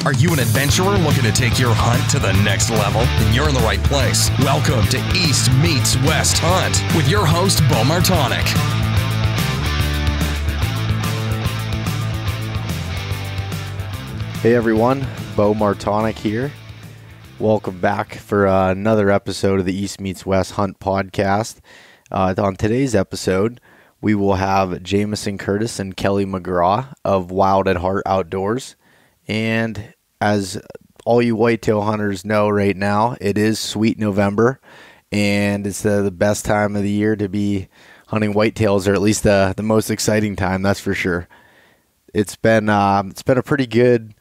Are you an adventurer looking to take your hunt to the next level? Then you're in the right place. Welcome to East Meets West Hunt with your host, Bo Martonic. Hey everyone, Bo Martonic here. Welcome back for another episode of the East Meets West Hunt podcast. On today's episode, we will have Jameson Curtis and Kelly McGraw of Wild at Heart Outdoors. And as all you whitetail hunters know right now, it is sweet November, and it's the best time of the year to be hunting whitetails, or at least the most exciting time, that's for sure. It's been a pretty good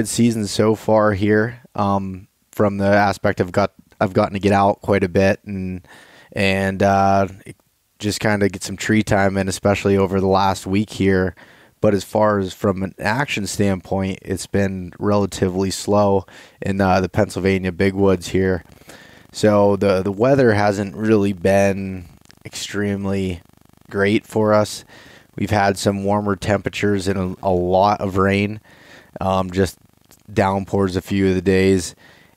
season so far here. From the aspect I've gotten to get out quite a bit and just kind of get some tree time in, especially over the last week here. But as far as from an action standpoint, it's been relatively slow in the Pennsylvania big woods here. So the weather hasn't really been extremely great for us. We've had some warmer temperatures and a lot of rain, just downpours a few of the days.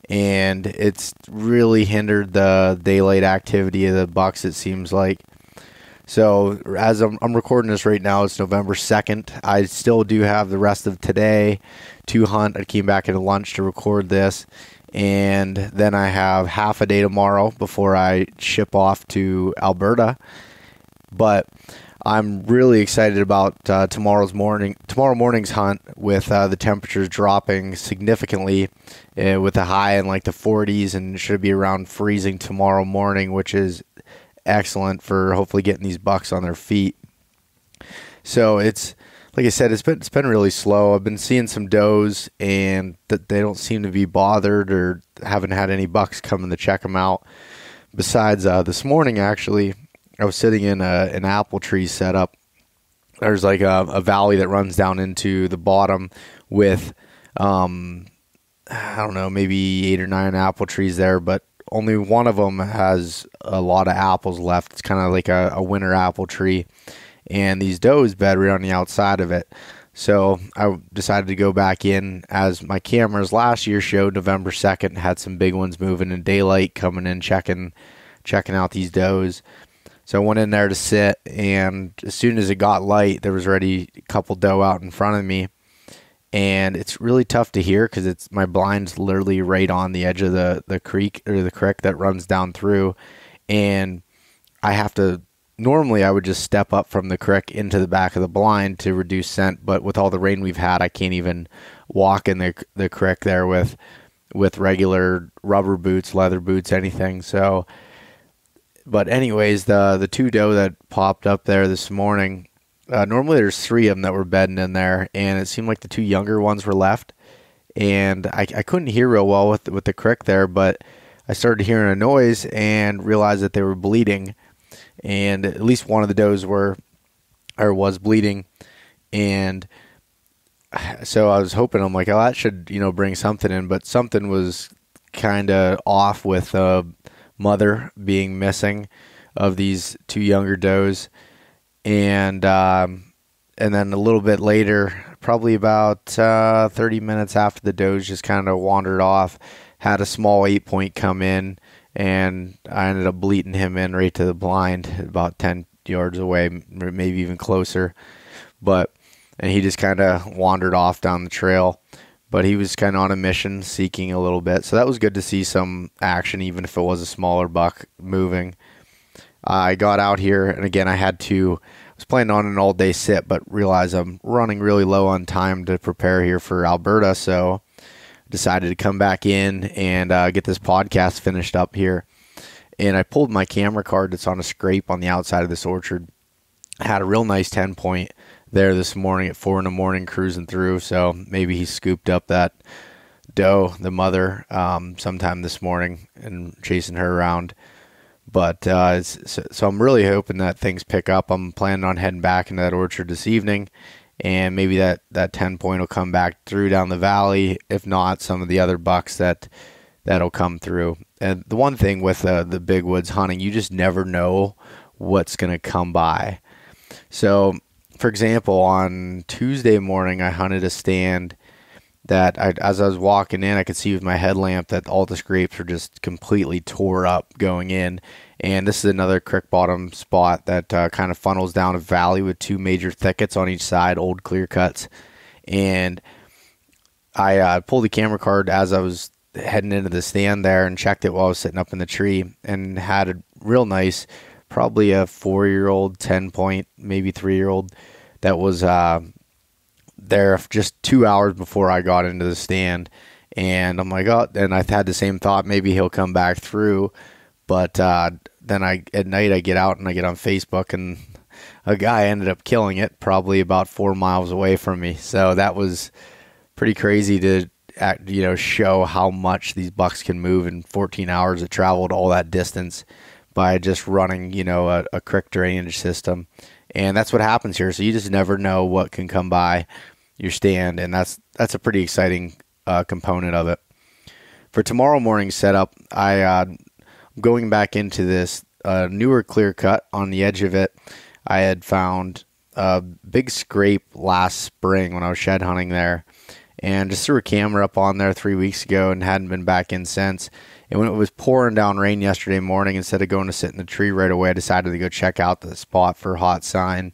And it's really hindered the daylight activity of the bucks, it seems like. So as I'm recording this right now, it's November 2nd. I still do have the rest of today to hunt. I came back at lunch to record this. And then I have half a day tomorrow before I ship off to Alberta. But I'm really excited about tomorrow morning's hunt with the temperatures dropping significantly with a high in like the 40s, and should be around freezing tomorrow morning, which is excellent for hopefully getting these bucks on their feet. So it's, like I said, it's been really slow. I've been seeing some does, and that they don't seem to be bothered, or haven't had any bucks coming to check them out. Besides this morning, actually, I was sitting in an apple tree setup. There's like a valley that runs down into the bottom with, I don't know, maybe 8 or 9 apple trees there, but only one of them has a lot of apples left. It's kind of like a winter apple tree, and these does bed right on the outside of it. So I decided to go back in, as my cameras last year showed November 2nd had some big ones moving in daylight, coming in, checking out these does. So I went in there to sit, and as soon as it got light, there was already a couple doe out in front of me. And it's really tough to hear because my blind's literally right on the edge of the creek, or the creek that runs down through. And normally I would just step up from the creek into the back of the blind to reduce scent. But with all the rain we've had, I can't even walk in the creek there with regular rubber boots, leather boots, anything. So, but anyways, the 2 doe that popped up there this morning, normally there's 3 of them that were bedding in there, and it seemed like the 2 younger ones were left. And I couldn't hear real well with the crick there, but I started hearing a noise and realized that they were bleeding, and at least one of the does was bleeding. And so I was hoping, I'm like, oh, that should bring something in, but something was kind of off with mother being missing of these 2 younger does. And then a little bit later, probably about 30 minutes after the does just kind of wandered off, had a small 8-point come in, and I ended up bleating him in right to the blind about 10 yards away, maybe even closer. And he just kind of wandered off down the trail. But he was kind of on a mission, seeking a little bit. So that was good to see some action, even if it was a smaller buck moving. I got out here, and again, I was planning on an all-day sit, but realized I'm running really low on time to prepare here for Alberta, so decided to come back in and get this podcast finished up here. And I pulled my camera card that's on a scrape on the outside of this orchard. I had a real nice 10-point there this morning at 4 a.m. cruising through, so maybe he scooped up that doe, the mother, sometime this morning and chasing her around. But so I'm really hoping that things pick up. I'm planning on heading back into that orchard this evening, and maybe that 10-point will come back through down the valley. If not, some of the other bucks that'll come through. And the one thing with the big woods hunting, you just never know what's going to come by. So, for example, on Tuesday morning, I hunted a stand as I was walking in, I could see with my headlamp that all the scrapes were just completely tore up going in. And this is another creek bottom spot that kind of funnels down a valley with two major thickets on each side, old clear cuts. And I pulled the camera card as I was heading into the stand there and checked it while I was sitting up in the tree, and had a real nice, probably a 4-year-old, 10-point, maybe 3-year-old that was there just 2 hours before I got into the stand. And I'm like, oh, and I had the same thought, maybe he'll come back through. But then at night I get out and I get on Facebook, and a guy ended up killing it probably about 4 miles away from me. So that was pretty crazy to show how much these bucks can move in 14 hours. It traveled all that distance by just running, a creek drainage system. And that's what happens here. So you just never know what can come by your stand, and that's a pretty exciting component of it. For tomorrow morning's setup, I'm going back into this newer clear cut. On the edge of it, I had found a big scrape last spring when I was shed hunting there, and just threw a camera up on there 3 weeks ago and hadn't been back in since. And when it was pouring down rain yesterday morning, instead of going to sit in the tree right away, I decided to go check out the spot for a hot sign,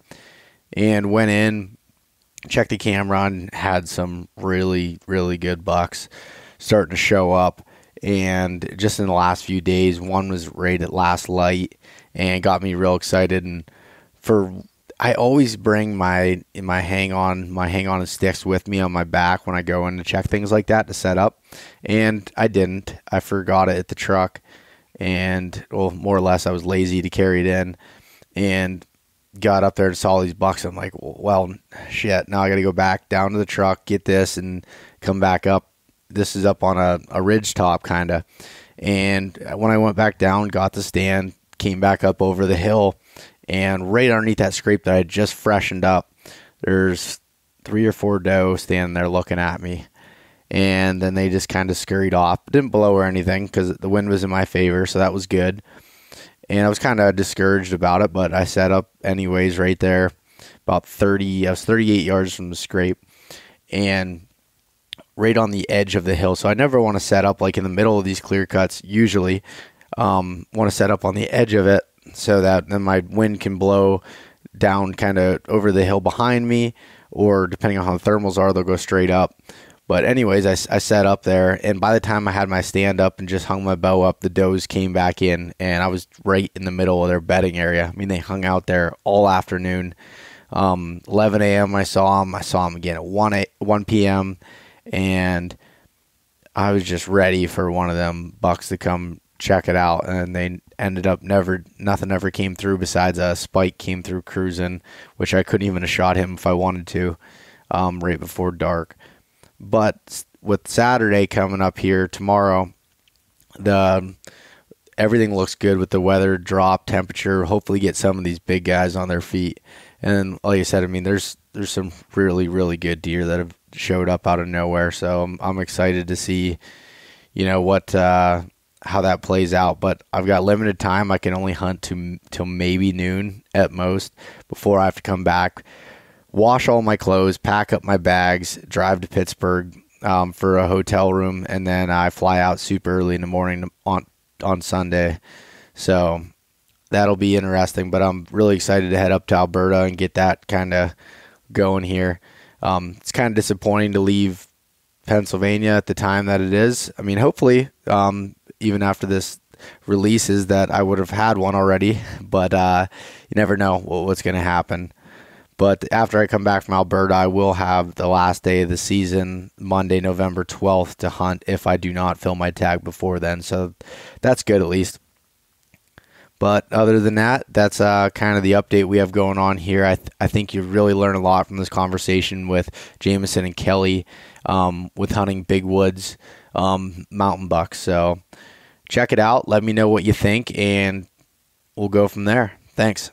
and went in, checked the camera, and had some really, really good bucks starting to show up. And just in the last few days, one was right at last light and got me real excited. And I always bring my hang on and sticks with me on my back when I go in to check things like that to set up. And I didn't. I forgot it at the truck, and more or less I was lazy to carry it in, and got up there and saw these bucks. I'm like, well, shit, now I got to go back down to the truck, get this, and come back up. This is up on a ridge top kind of. And when I went back down, got the stand, came back up over the hill, and right underneath that scrape that I just freshened up, there's 3 or 4 doe standing there looking at me. And then they just kind of scurried off. Didn't blow or anything because the wind was in my favor, so that was good. And I was kind of discouraged about it, but I set up anyways right there, I was 38 yards from the scrape, and right on the edge of the hill. So I never want to set up like in the middle of these clear cuts. Usually want to set up on the edge of it so that then my wind can blow down kind of over the hill behind me, or depending on how the thermals are, they'll go straight up. But anyways, I set up there, and by the time I had my stand up and just hung my bow up, the does came back in, and I was right in the middle of their bedding area. I mean, they hung out there all afternoon. 11 a.m. I saw them. I saw them again at 1 p.m., and I was just ready for one of them bucks to come check it out, and they ended up nothing ever came through besides a spike came through cruising, which I couldn't even have shot him if I wanted to, right before dark. But with Saturday coming up here tomorrow, everything looks good with the weather, drop, temperature, hopefully get some of these big guys on their feet. And like I said, I mean, there's some really, really good deer that have showed up out of nowhere. So I'm excited to see, how that plays out. But I've got limited time. I can only hunt till maybe noon at most before I have to come back, wash all my clothes, pack up my bags, drive to Pittsburgh for a hotel room, and then I fly out super early in the morning on Sunday. So that'll be interesting, but I'm really excited to head up to Alberta and get that kind of going here. It's kind of disappointing to leave Pennsylvania at the time that it is. I mean, hopefully, even after this releases, that I would have had one already, but you never know what's going to happen. But after I come back from Alberta, I will have the last day of the season, Monday, November 12th, to hunt if I do not fill my tag before then. So that's good at least. But other than that, that's kind of the update we have going on here. I think you really learn a lot from this conversation with Jameson and Kelly with hunting big woods mountain bucks. So check it out. Let me know what you think, and we'll go from there. Thanks.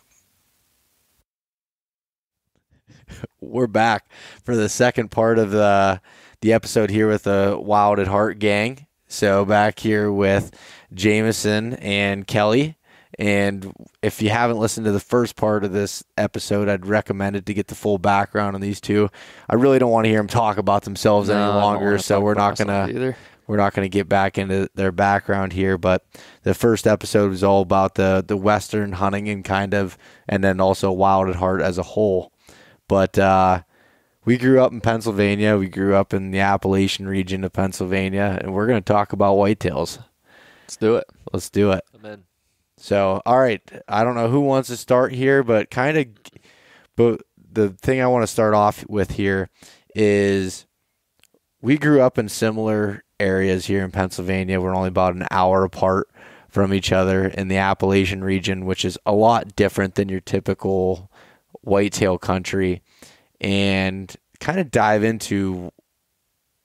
We're back for the second part of the episode here with the Wild at Heart gang. So back here with Jameson and Kelly, And if you haven't listened to the first part of this episode, I'd recommend it to get the full background on these two. I really don't want to hear them talk about themselves any longer, so we're not gonna get back into their background here. But the first episode was all about the Western hunting and then also Wild at Heart as a whole. But we grew up in Pennsylvania. We grew up in the Appalachian region of Pennsylvania, and we're going to talk about whitetails. Let's do it. Let's do it. Amen. So, all right. I don't know who wants to start here, but the thing I want to start off with here is we grew up in similar areas here in Pennsylvania. We're only about an hour apart from each other in the Appalachian region, which is a lot different than your typical whitetail country, and kind of dive into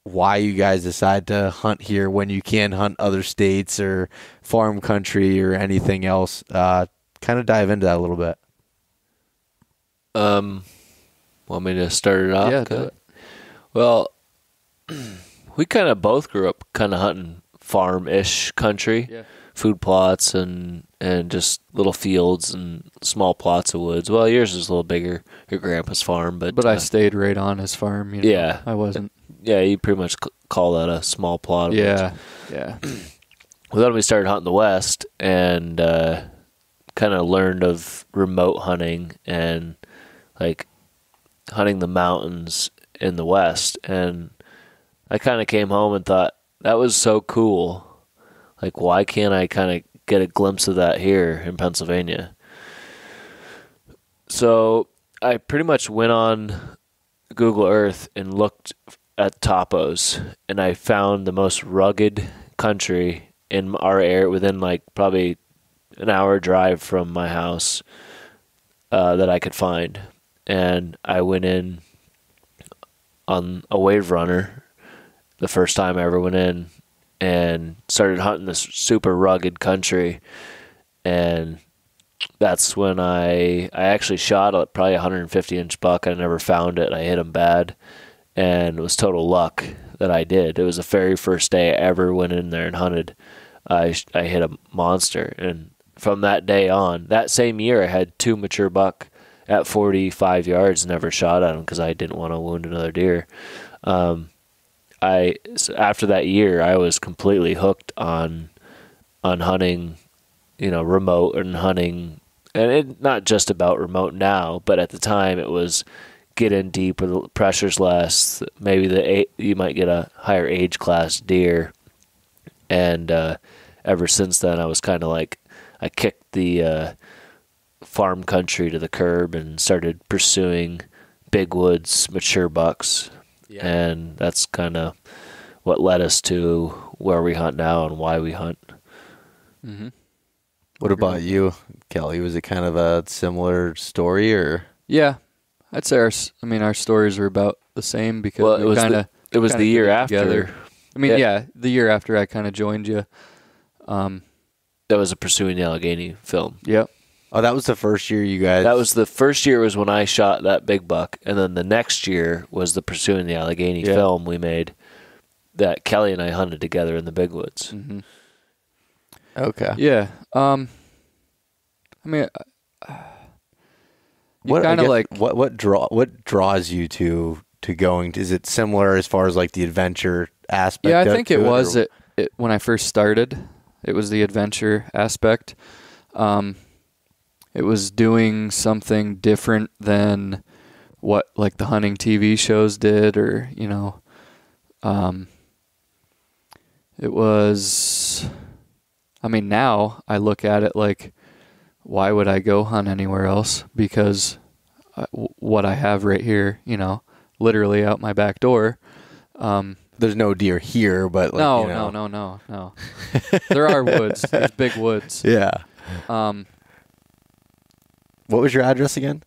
why you guys decide to hunt here when you can hunt other states or farm country or anything else. Kind of dive into that a little bit. Want me to start it off? Yeah, do it. Well, we kind of both grew up kind of hunting farm-ish country, food plots and just little fields and small plots of woods. Well, yours is a little bigger, your grandpa's farm, but I stayed right on his farm. You know? Yeah, I wasn't. Yeah, you pretty much call that a small plot of woods. Yeah. Well, then we started hunting the West and kind of learned of remote hunting and like hunting the mountains in the West. And I kind of came home and thought, that was so cool. Like, why can't I kind of get a glimpse of that here in Pennsylvania? So I pretty much went on Google Earth and looked at topos, and I found the most rugged country in our area within like probably an hour drive from my house that I could find. And I went in on a wave runner the first time I ever went in and started hunting this super rugged country. And that's when I actually shot probably a 150-inch buck. I never found it. I hit him bad, and it was total luck that I did. It was the very first day I ever went in there and hunted. I hit a monster, and from that day on, that same year, I had 2 mature buck at 45 yards. Never shot at them because I didn't want to wound another deer. After that year, I was completely hooked on hunting, remote and hunting, and not just about remote now, but at the time it was get in deep where the pressure's less. Maybe you might get a higher age class deer, and ever since then, I was kind of like I kicked the farm country to the curb and started pursuing big woods, mature bucks. Yeah. And that's kind of what led us to where we hunt now and why we hunt. Mm-hmm. What about you, Kelly? Was it kind of a similar story, or? Yeah, I'd say our stories are about the same because it was the year after. Together. I mean, the year after I kind of joined you. That was a Pursuing the Allegheny film. Yep. Oh, that was the first year you guys... That was the first year was when I shot that big buck, and then the next year was the Pursuing the Allegheny film we made that Kelly and I hunted together in the big woods. Mm-hmm. Okay. Yeah. I mean, what draws you to going? Is it similar as far as like the adventure aspect? Yeah, I think it was it when I first started. It was the adventure aspect. It was doing something different than what like the hunting TV shows did, or it was. I mean, now I look at it like, why would I go hunt anywhere else? Because what I have right here, literally out my back door. There's no deer here, but like, no. There are woods. There's big woods. Yeah. What was your address again?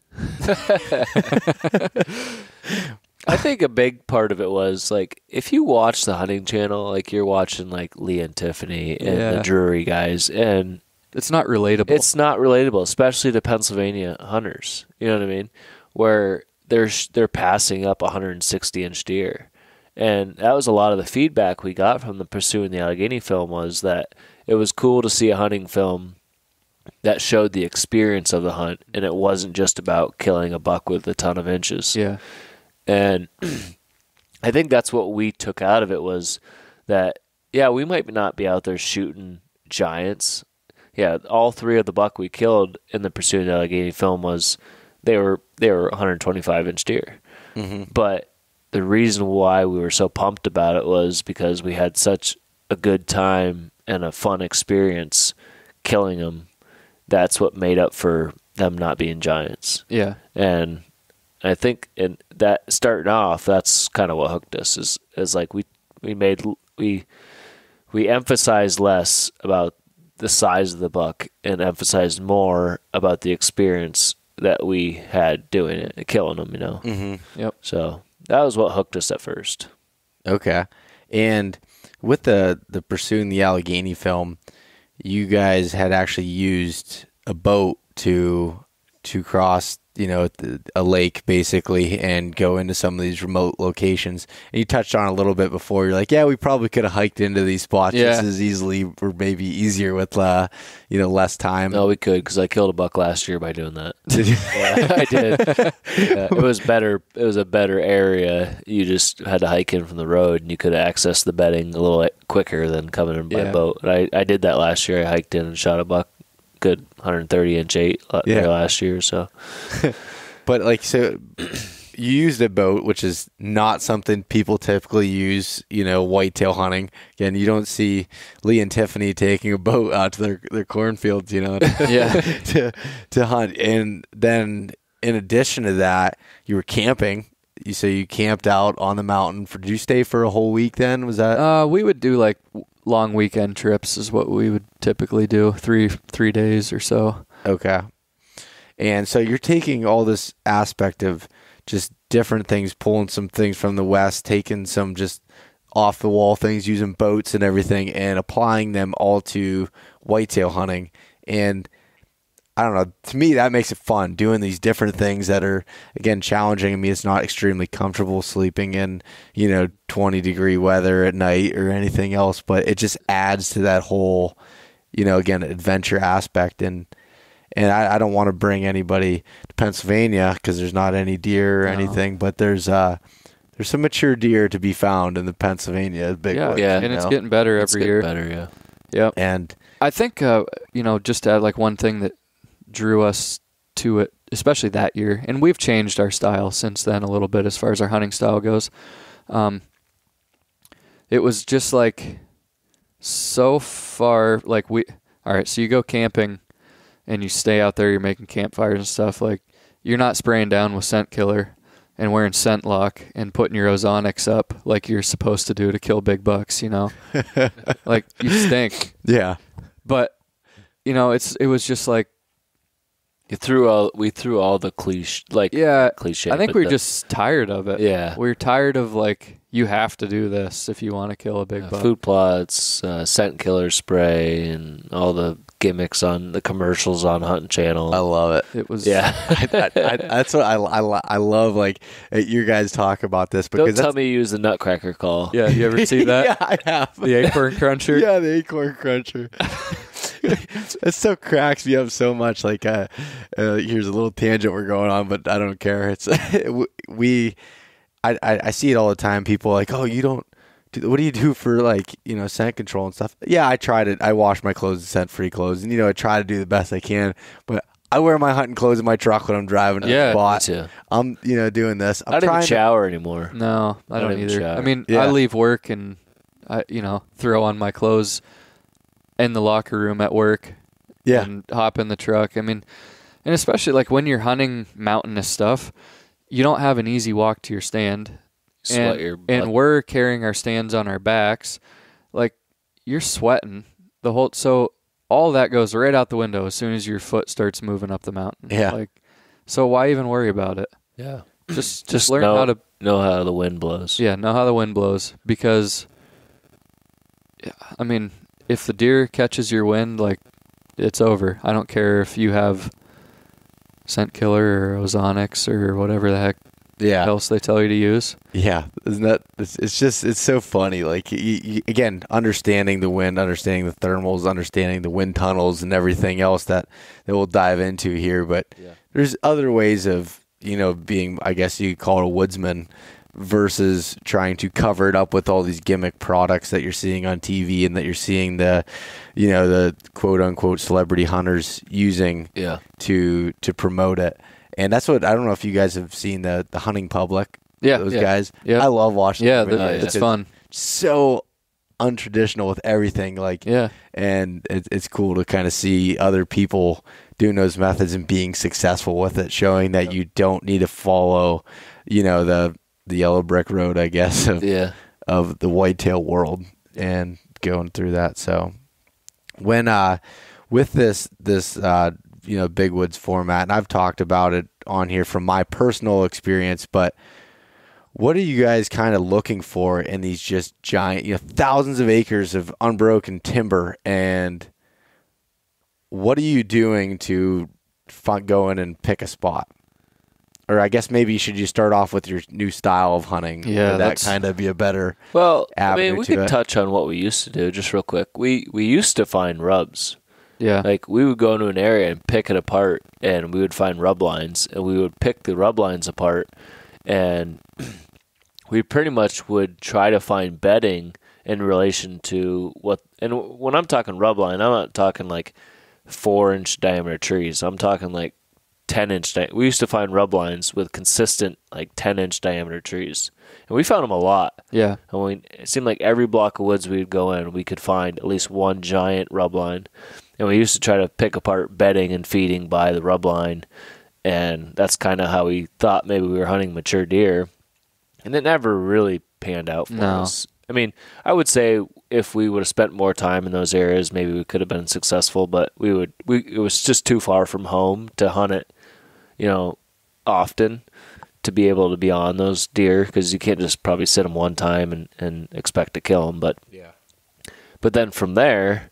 I think a big part of it was like if you watch the hunting channel, like you're watching like Lee and Tiffany and the Drury guys, and it's not relatable. It's not relatable, especially to Pennsylvania hunters. You know what I mean? Where they're passing up 160-inch deer. And that was a lot of the feedback we got from the Pursuing the Allegheny film, was that it was cool to see a hunting film that showed the experience of the hunt, and it wasn't just about killing a buck with a ton of inches. Yeah. And I think that's what we took out of it, was that, yeah, we might not be out there shooting giants. Yeah, all 3 of the buck we killed in the Pursuing the Allegheny film was they were 125-inch deer. Mm-hmm. But the reason why we were so pumped about it was because we had such a good time and a fun experience killing them. That's what made up for them not being giants. Yeah. And I think in that starting off, that's kind of what hooked us. Is like we emphasized less about the size of the buck and emphasized more about the experience that we had doing it, killing them. Mm-hmm. Yep. So that was what hooked us at first. Okay. And with the Pursuing the Allegheny film, you guys had actually used a boat to cross, a lake basically and go into some of these remote locations. And you touched on it a little bit before. You're like, yeah, we probably could have hiked into these spots just as easily, or maybe easier with, less time. No, we could, because I killed a buck last year by doing that. Yeah, I did. Yeah, it was better. It was a better area. You just had to hike in from the road, and you could access the bedding a little quicker than coming in by boat. And I did that last year. I hiked in and shot a buck. Good 130-inch 8 there last year. So, but so you used a boat, which is not something people typically use. Whitetail hunting. Again, you don't see Lee and Tiffany taking a boat out to their cornfields, to hunt. And then in addition to that, you were camping. You camped out on the mountain. Did you stay for a whole week then? Was that? We would do like long weekend trips is what we would typically do, 3 days or so. Okay. And so you're taking all this aspect of just different things, pulling some things from the West, taking some just off the wall things, using boats and everything, and applying them all to whitetail hunting. And I don't know, to me that makes it fun, doing these different things that are, again, challenging. I mean, it's not extremely comfortable sleeping in 20-degree weather at night or anything else, but it just adds to that whole again, adventure aspect. And I don't want to bring anybody to Pennsylvania because there's not any deer or anything, but there's some mature deer to be found in the Pennsylvania big woods. Yeah, and it's getting better every year. Better, yeah. Yep. And I think just to add like one thing that drew us to it, especially that year, and we've changed our style since then a little bit as far as our hunting style goes. It was just like so far, like so you go camping and you stay out there, you're making campfires and stuff, like you're not spraying down with scent killer and wearing scent lock and putting your ozonics up like you're supposed to do to kill big bucks, like you stink. Yeah. But it was just like we threw all the cliche, cliche. I think we were just tired of it. Yeah. We were tired of you have to do this if you want to kill a big buck. Food plots, scent killer spray, and all the gimmicks on the commercials on Hunting Channel. I love it. It was that's what I love. Like you guys talk about this because don't tell me you use the Nutcracker call. Yeah, you ever see that? Yeah, I have. The acorn cruncher. Yeah, the acorn cruncher. It so cracks me up so much. Like, here's a little tangent we're going on, but I don't care. It's I see it all the time. People are like, oh, you don't. What do you do for scent control and stuff? Yeah, I tried it. I wash my clothes in scent-free clothes, and I try to do the best I can. But I wear my hunting clothes in my truck when I'm driving to the spot. Me too. I'm doing this. I don't even shower anymore. No, I don't either. Shower. I mean, I leave work and I throw on my clothes in the locker room at work. Yeah, and hop in the truck. I mean, and especially when you're hunting mountainous stuff, you don't have an easy walk to your stand. And we're carrying our stands on our backs. Like, you're sweating the whole, so all that goes right out the window as soon as your foot starts moving up the mountain. Yeah. So why even worry about it? Yeah. Just learn how to know how the wind blows. Yeah, know how the wind blows, because I mean, if the deer catches your wind, it's over. I don't care if you have scent killer or ozonics or whatever the heck. else they tell you to use. Yeah, isn't that? It's so funny. Like again, understanding the wind, understanding the thermals, understanding the wind tunnels, and everything else that we'll dive into here. But there's other ways of being, I guess you could call it a woodsman, versus trying to cover it up with all these gimmick products that you're seeing on TV and that you're seeing the quote unquote celebrity hunters using to promote it. And that's what, I don't know if you guys have seen the Hunting Public. Yeah. Those guys. Yeah. I love watching them. It's fun. So untraditional with everything. And it's cool to kind of see other people doing those methods and being successful with it, showing that you don't need to follow, the yellow brick road, I guess, of the whitetail world and going through that. So when, with this Big Woods format, and I've talked about it on here from my personal experience, but what are you guys kind of looking for in these just giant, thousands of acres of unbroken timber, and what are you doing to go in and pick a spot? Or I guess maybe should you start off with your new style of hunting? Yeah, that kind of be a better. Well, I mean, we could touch on what we used to do just real quick. We used to find rubs. Yeah. Like we would go into an area and pick it apart, and we would find rub lines, and we would pick the rub lines apart, and we pretty much would try to find bedding in relation to what. And when I'm talking rub line, I'm not talking like 4-inch diameter trees. I'm talking like 10-inch. We used to find rub lines with consistent like 10-inch diameter trees, and we found them a lot. Yeah. And it seemed like every block of woods we'd go in, we could find at least one giant rub line. And we used to try to pick apart bedding and feeding by the rub line, and that's kind of how we thought maybe we were hunting mature deer. And it never really panned out for us. I mean, I would say if we would have spent more time in those areas, maybe we could have been successful, but it was just too far from home to hunt it, often to be able to be on those deer, because you can't just probably sit them one time and expect to kill them. But then from there,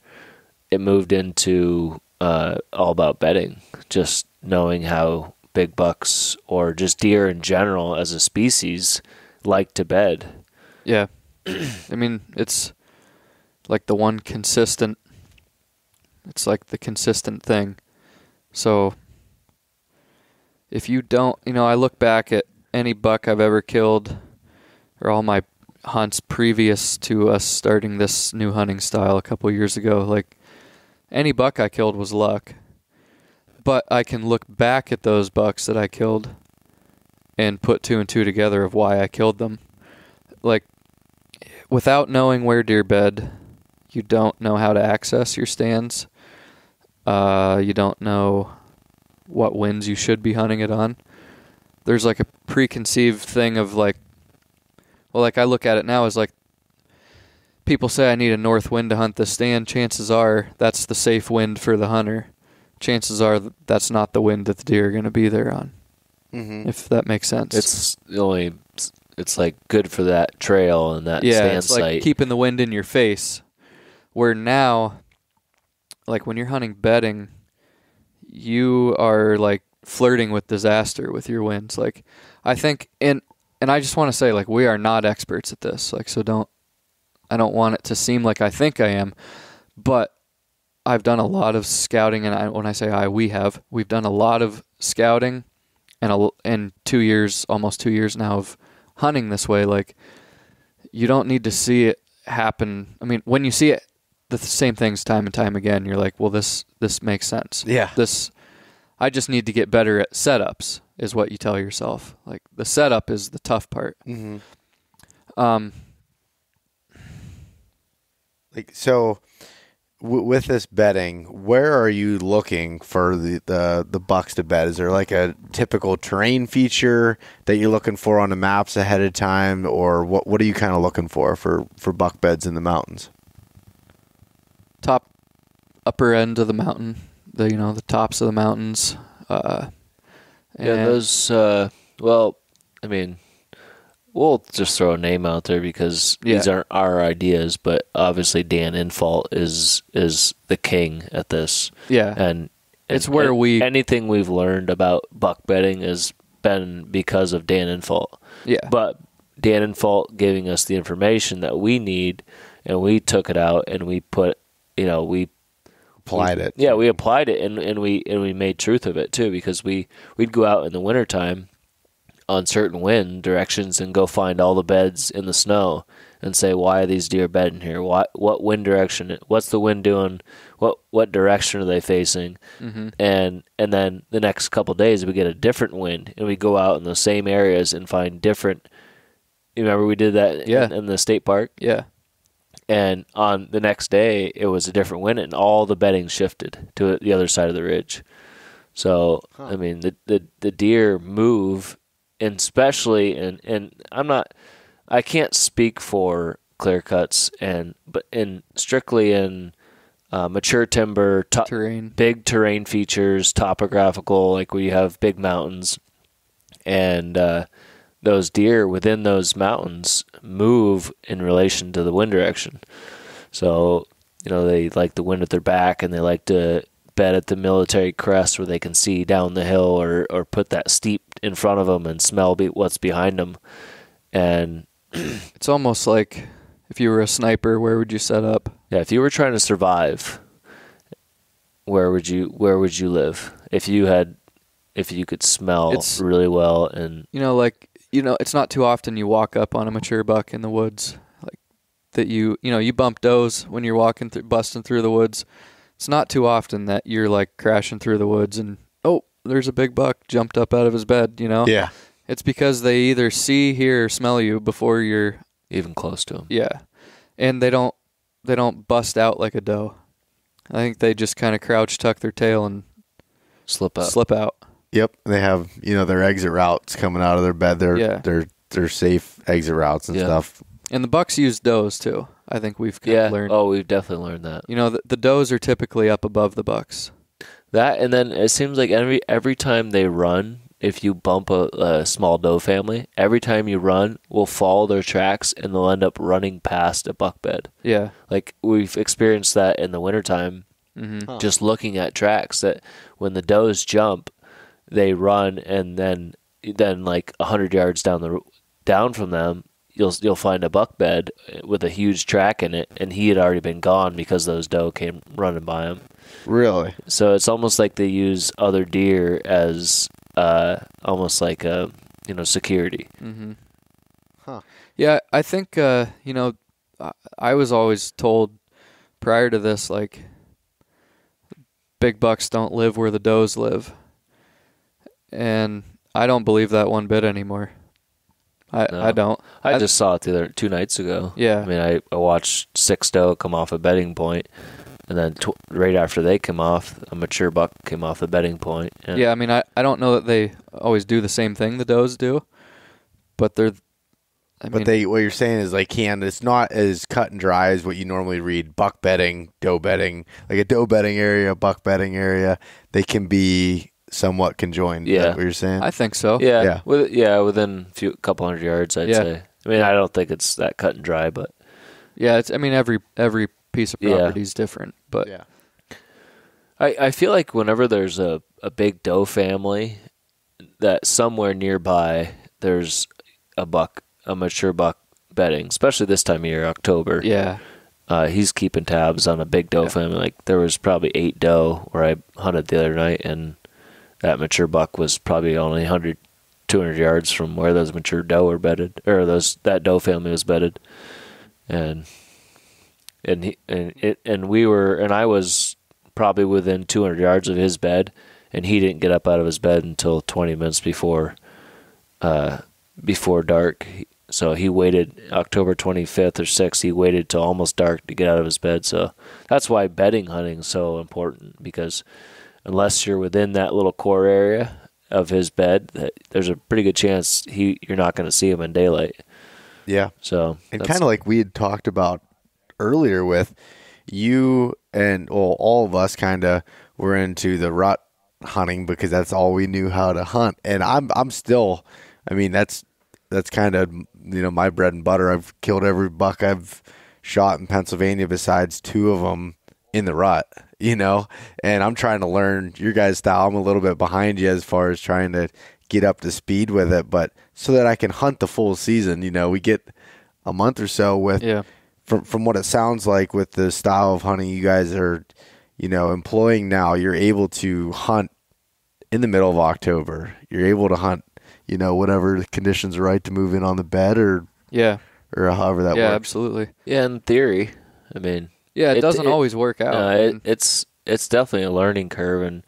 it moved into all about bedding, just knowing how big bucks or just deer in general as a species like to bed. Yeah. I mean, it's like the consistent thing. So if you don't, I look back at any buck I've ever killed or all my hunts previous to us starting this new hunting style a couple years ago, like any buck I killed was luck. But I can look back at those bucks that I killed and put 2 and 2 together of why I killed them. Like, without knowing where deer bed, you don't know how to access your stands. You don't know what winds you should be hunting it on. There's like a preconceived thing of like I look at it now as like, people say I need a north wind to hunt the stand. Chances are that's the safe wind for the hunter. Chances are that's not the wind that the deer are going to be there on. Mm-hmm. If that makes sense. It's like good for that trail and that stand it's site. Like keeping the wind in your face. Where now, like when you're hunting bedding, you are like flirting with disaster with your winds. Like I think, and I just want to say, like, we are not experts at this. Like, so I don't want it to seem like I think I am, but I've done a lot of scouting, and when I say we've done a lot of scouting, and 2 years, almost 2 years now of hunting this way. Like, you don't need to see it happen. I mean, when you see it, the same things time and time again, you're like, well, this makes sense. Yeah. I just need to get better at setups, is what you tell yourself. Like, the setup is the tough part. Mm-hmm. So with this bedding, where are you looking for the bucks to bed? Is there like a typical terrain feature that you're looking for on the maps ahead of time, or what are you kind of looking for buck beds in the mountains? Upper end of the mountain, the tops of the mountains. Those. Well, I mean, we'll just throw a name out there because these aren't our ideas, but obviously Dan Infalt is the king at this. Yeah, and it's where anything we've learned about buck bedding is been because of Dan and Fault. Yeah. But Dan and Fault giving us the information that we need, and we took it out and we put, we applied it. Yeah, we applied it, and we made truth of it too, because we'd go out in the wintertime on certain wind directions and go find all the beds in the snow and say, why are these deer bedding here? What wind direction? What's the wind doing? What direction are they facing? Mm-hmm. And then the next couple of days we get a different wind, and we go out in those same areas and find different. You remember we did that in the state park? Yeah. And on the next day it was a different wind, and all the bedding shifted to the other side of the ridge. So I mean the deer move, and especially and I can't speak for clear cuts, but strictly in mature timber, Terrain. big terrain features, topographical, like where you have big mountains, and those deer within those mountains move in relation to the wind direction. So, they like the wind at their back, and they like to bed at the military crest where they can see down the hill, or put that steep in front of them and smell what's behind them. And it's almost like if you were a sniper, where would you set up? Yeah, if you were trying to survive, where would you live if you could smell really well? And it's not too often you walk up on a mature buck in the woods, like that you bump does when you're walking through, busting through the woods. It's not too often that you're like crashing through the woods and there's a big buck jumped up out of his bed. Yeah. It's because they either see, hear, or smell you before you're even close to them. Yeah, and they don't bust out like a doe. I think they just kind of crouch, tuck their tail, and slip out. Yep, they have their exit routes coming out of their bed. They're safe exit routes and stuff. And the bucks use does too. I think we've kind of learned. Oh, we've definitely learned that. The does are typically up above the bucks. That, and then it seems like every time they run, if you bump a small doe family, every time you run, we'll follow their tracks, and they'll end up running past a buck bed. Yeah. Like, we've experienced that in the wintertime, just looking at tracks, that when the does jump, they run, and then like 100 yards down from them, you'll find a buck bed with a huge track in it, and he had already been gone because those doe came running by him. Really? So it's almost like they use other deer as almost like a security. Mm-hmm. Huh. Yeah, I think I was always told prior to this, like, big bucks don't live where the does live, and I don't believe that one bit anymore. I don't. I just saw it 2 nights ago. Yeah. I mean, I watched 6 doe come off a bedding point, and then right after they come off, a mature buck came off the bedding point. Yeah, I mean, I don't know that they always do the same thing the does do, but what you're saying is it's not as cut and dry as what you normally read. Buck bedding, doe bedding, like a doe bedding area, buck bedding area. They can be somewhat conjoined. Yeah. Is that what you're saying? I think so. Yeah. Within a couple hundred yards, I'd say. I mean, I don't think it's that cut and dry, but yeah, every piece of property is different, but yeah. I feel like whenever there's a big doe family, that somewhere nearby there's a mature buck bedding, especially this time of year, October. Yeah. He's keeping tabs on a big doe family. Like, there was probably 8 doe where I hunted the other night, and that mature buck was probably only 100, 200 yards from where those mature doe were bedded, or that doe family was bedded. And I was probably within 200 yards of his bed, and he didn't get up out of his bed until 20 minutes before dark. So he waited October 25th or 6th. He waited till almost dark to get out of his bed. So that's why bedding hunting is so important, because unless you're within that little core area of his bed, there's a pretty good chance you're not going to see him in daylight. Yeah. So, and kind of like we had talked about earlier with you and all of us kind of were into the rut hunting because that's all we knew how to hunt. And I'm still, I mean, that's kind of, my bread and butter. I've killed every buck I've shot in Pennsylvania besides 2 of them in the rut, and I'm trying to learn your guys' style. I'm a little bit behind you as far as trying to get up to speed with it, but so that I can hunt the full season. We get a month or so with, from what it sounds like with the style of hunting you guys are, employing now, you're able to hunt in the middle of October. You're able to hunt, whatever the conditions are right to move in on the bed or however that works. Yeah, absolutely. Yeah, in theory. I mean, it doesn't always work out. It's definitely a learning curve, and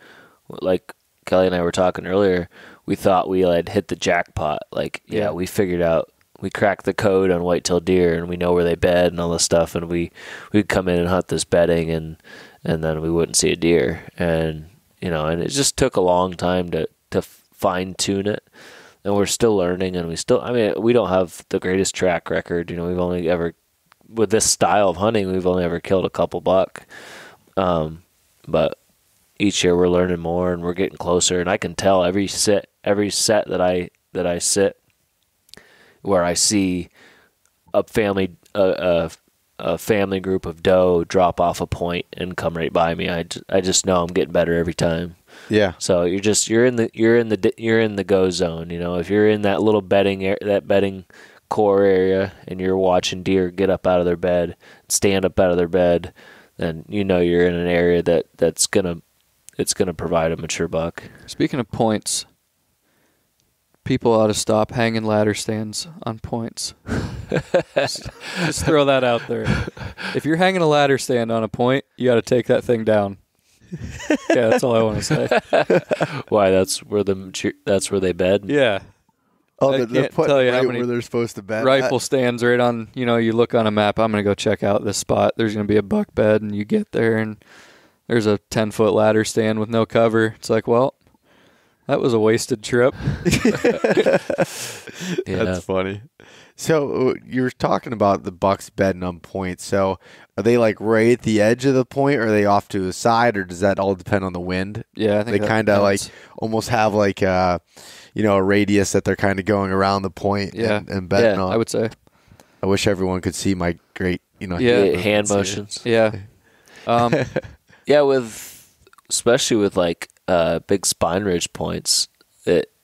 like Kelly and I were talking earlier, we thought we had hit the jackpot. Like, we figured out, we cracked the code on whitetail deer, and we know where they bed and all this stuff, and we'd come in and hunt this bedding, and then we wouldn't see a deer, and and it just took a long time to fine tune it, and we're still learning, and we don't have the greatest track record. We've only ever, with this style of hunting, we've only ever killed a couple buck, but each year we're learning more, and we're getting closer, and I can tell every set that I sit where I see a family group of doe drop off a point and come right by me. I just know I'm getting better every time. Yeah. So you're in the go zone. If you're in that little bedding core area and you're watching deer get up out of their bed, stand up out of their bed, then you're in an area that's gonna provide a mature buck. Speaking of points, people ought to stop hanging ladder stands on points. Just throw that out there. If you're hanging a ladder stand on a point, you got to take that thing down. Yeah, that's all I want to say. Why? That's where they bed. Yeah. Oh, I they're can't putting tell you right how many where they're supposed to bed. rifle stands right on. You look on a map. I'm gonna go check out this spot. There's gonna be a buck bed, and you get there, and there's a 10-foot ladder stand with no cover. It's like, well, that was a wasted trip. That's funny. So you were talking about the bucks bedding on points. So are they like right at the edge of the point, or are they off to the side, or does that all depend on the wind? Yeah, I think they kind of like almost have like a radius that they're kind of going around the point and bedding on. I would say. I wish everyone could see my great hand motions. Yeah. Especially with like big spine ridge points,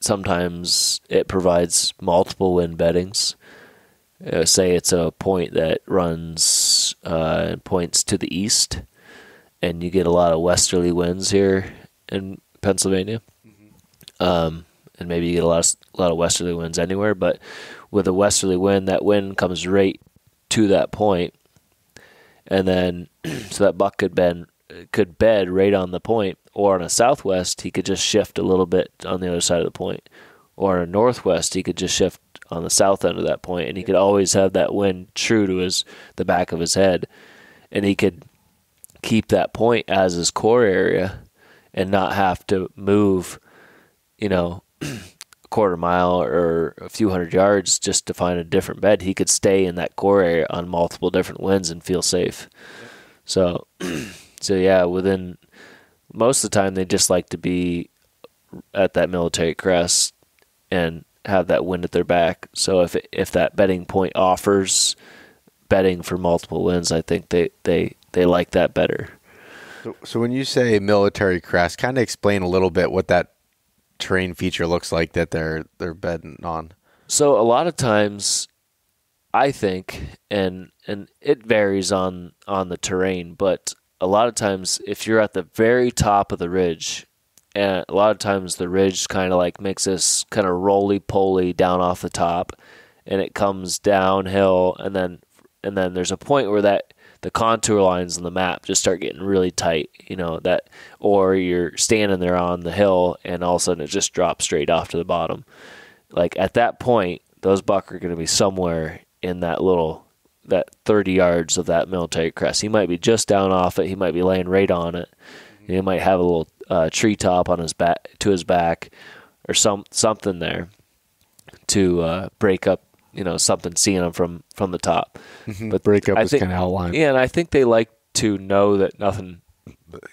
sometimes it provides multiple wind beddings. Say it's a point that runs points to the east, and you get a lot of westerly winds here in Pennsylvania. And maybe you get a lot of westerly winds anywhere, but with a westerly wind, that wind comes right to that point, and then so that buck could bed right on the point, or on a southwest he could just shift a little bit on the other side of the point, or on a northwest he could just shift on the south end of that point, and he could always have that wind true to the back of his head, and he could keep that point as his core area and not have to move a quarter mile or a few hundred yards just to find a different bed. He could stay in that core area on multiple different winds and feel safe. So yeah, within most of the time they just like to be at that military crest and have that wind at their back. So if that bedding point offers bedding for multiple winds, I think they like that better. So when you say military crest, kind of explain a little bit what that terrain feature looks like that they're bedding on. So a lot of times, I think, and it varies on the terrain, but a lot of times if you're at the very top of the ridge, and a lot of times the ridge kind of like makes this kind of roly-poly down off the top, and it comes downhill, and then there's a point where the contour lines on the map just start getting really tight, or you're standing there on the hill and all of a sudden it just drops straight off to the bottom. Like at that point, those buck are going to be somewhere in that 30 yards of that military crest. He might be just down off it. He might be laying right on it. Mm-hmm. He might have a little treetop on his back, or something there to break up, something seeing them from the top. Mm-hmm. But break up his kind of outline. Yeah, and I think they like to know that nothing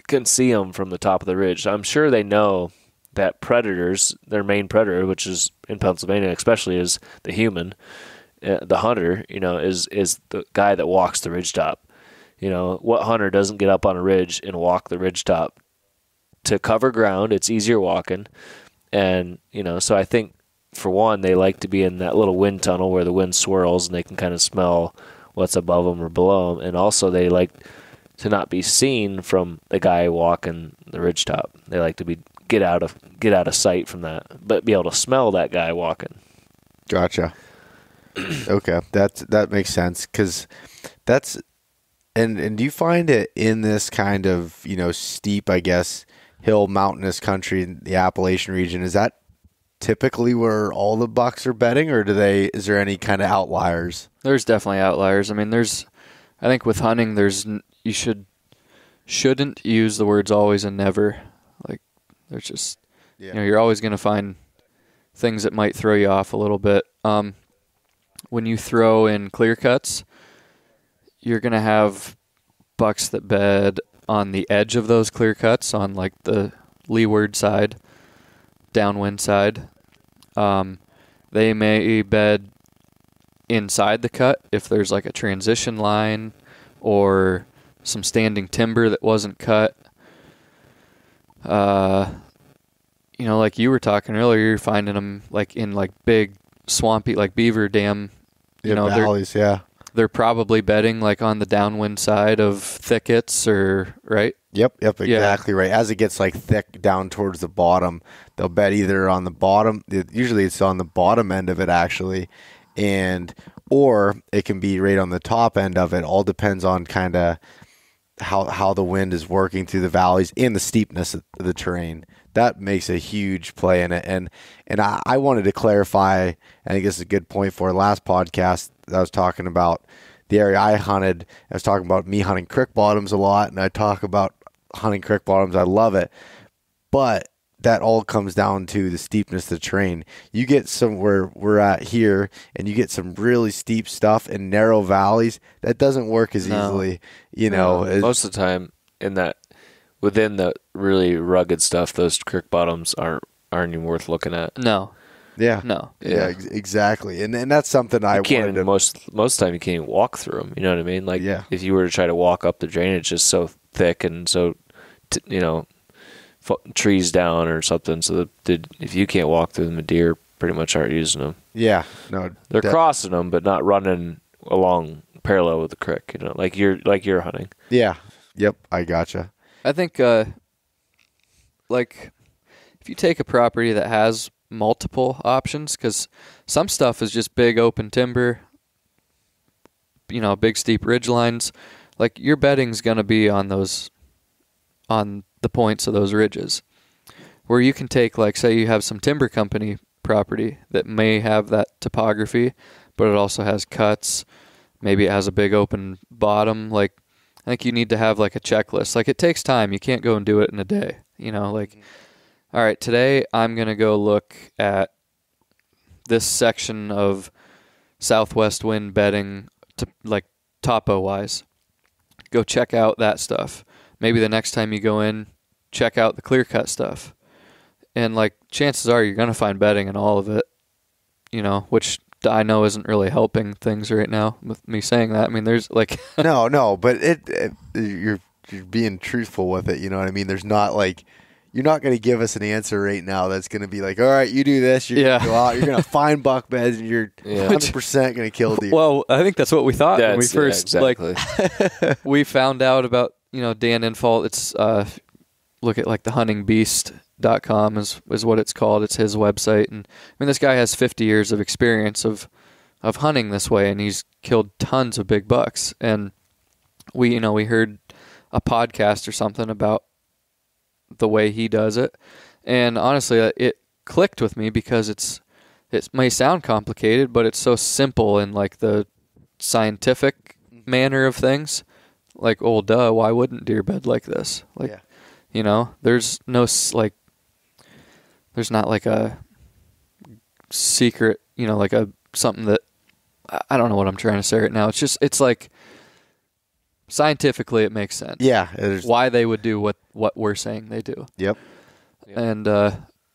can see them from the top of the ridge. I'm sure they know that predators, their main predator, which is in Pennsylvania especially, is the human. The hunter, is the guy that walks the ridgetop. What hunter doesn't get up on a ridge and walk the ridgetop? To cover ground, it's easier walking, And, so I think, for one, they like to be in that little wind tunnel where the wind swirls and they can kind of smell what's above them or below them. And also they like to not be seen from the guy walking the ridgetop. They like to get out of sight from that, but be able to smell that guy walking. Gotcha. Okay, that makes sense, because that's and do you find it in this kind of steep, I guess, hill mountainous country in the Appalachian region? Is that typically where all the bucks are bedding, or is there any kind of outliers? There's definitely outliers. I mean, I think with hunting, you shouldn't use the words always and never. Like, there's just, you're always going to find things that might throw you off a little bit. When you throw in clear cuts, you're going to have bucks that bed on the edge of those clear cuts, on like the leeward side, downwind side. They may bed inside the cut if there's like a transition line or some standing timber that wasn't cut. Like you were talking earlier, you're finding them like in like big swampy, like beaver dam. Valleys, they're probably bedding like on the downwind side of thickets, or right. Yep, exactly right. As it gets like thick down towards the bottom, they'll bed either on the bottom. Usually, it's on the bottom end of it actually, or it can be right on the top end of it. All depends on kind of how the wind is working through the valleys and the steepness of the terrain. That makes a huge play in it. And I wanted to clarify, I think this is a good point for our last podcast. I was talking about the area I hunted. I was talking about me hunting creek bottoms a lot, and I talk about hunting creek bottoms. I love it. But that all comes down to the steepness of the terrain. You get somewhere we're at here, and you get some really steep stuff in narrow valleys. That doesn't work as easily, Most of the time, within the really rugged stuff, those creek bottoms aren't even worth looking at. No. Yeah. No. Yeah, exactly. And that's something I wanted to... Most of the time, you can't even walk through them. You know what I mean? Like, if you were to try to walk up the drainage, it's just so thick and so, trees down or something. So if you can't walk through them, the deer pretty much aren't using them. Yeah. No. They're crossing them, but not running along parallel with the creek, like you're hunting. Yeah. Yep. I gotcha. I think, like, if you take a property that has multiple options, because some stuff is just big open timber, big steep ridge lines, like your bedding's going to be on the points of those ridges, where you can take, like, say you have some timber company property that may have that topography, but it also has cuts, maybe it has a big open bottom. Like, I think you need to have like a checklist. Like, it takes time. You can't go and do it in a day. All right, today I'm going to go look at this section of southwest wind bedding, like topo-wise. Go check out that stuff. Maybe the next time you go in, check out the clear-cut stuff. And, like, chances are you're going to find bedding in all of it, which I know isn't really helping things right now with me saying that. I mean, there's, like... No, but you're being truthful with it, you know what I mean? There's not, like... You're not going to give us an answer right now that's going to be like, all right, you do this, you're going to go out, you're going to find buck beds, and you're 100% going to kill deer. Well, I think that's what we thought when we first, exactly. We found out about, Dan Infalt. It's, look at like the huntingbeast.com is what it's called. It's his website. And I mean, this guy has 50 years of experience of hunting this way, and he's killed tons of big bucks. And we heard a podcast or something about the way he does it, and honestly it clicked with me because it may sound complicated, but it's so simple in like the scientific manner of things. Like, oh duh, why wouldn't deer bed like this? Like, there's no like, there's not like a secret, like a something that I don't know what I'm trying to say right now. It's like, scientifically, it makes sense. Yeah. Why they would do what we're saying they do. Yep. And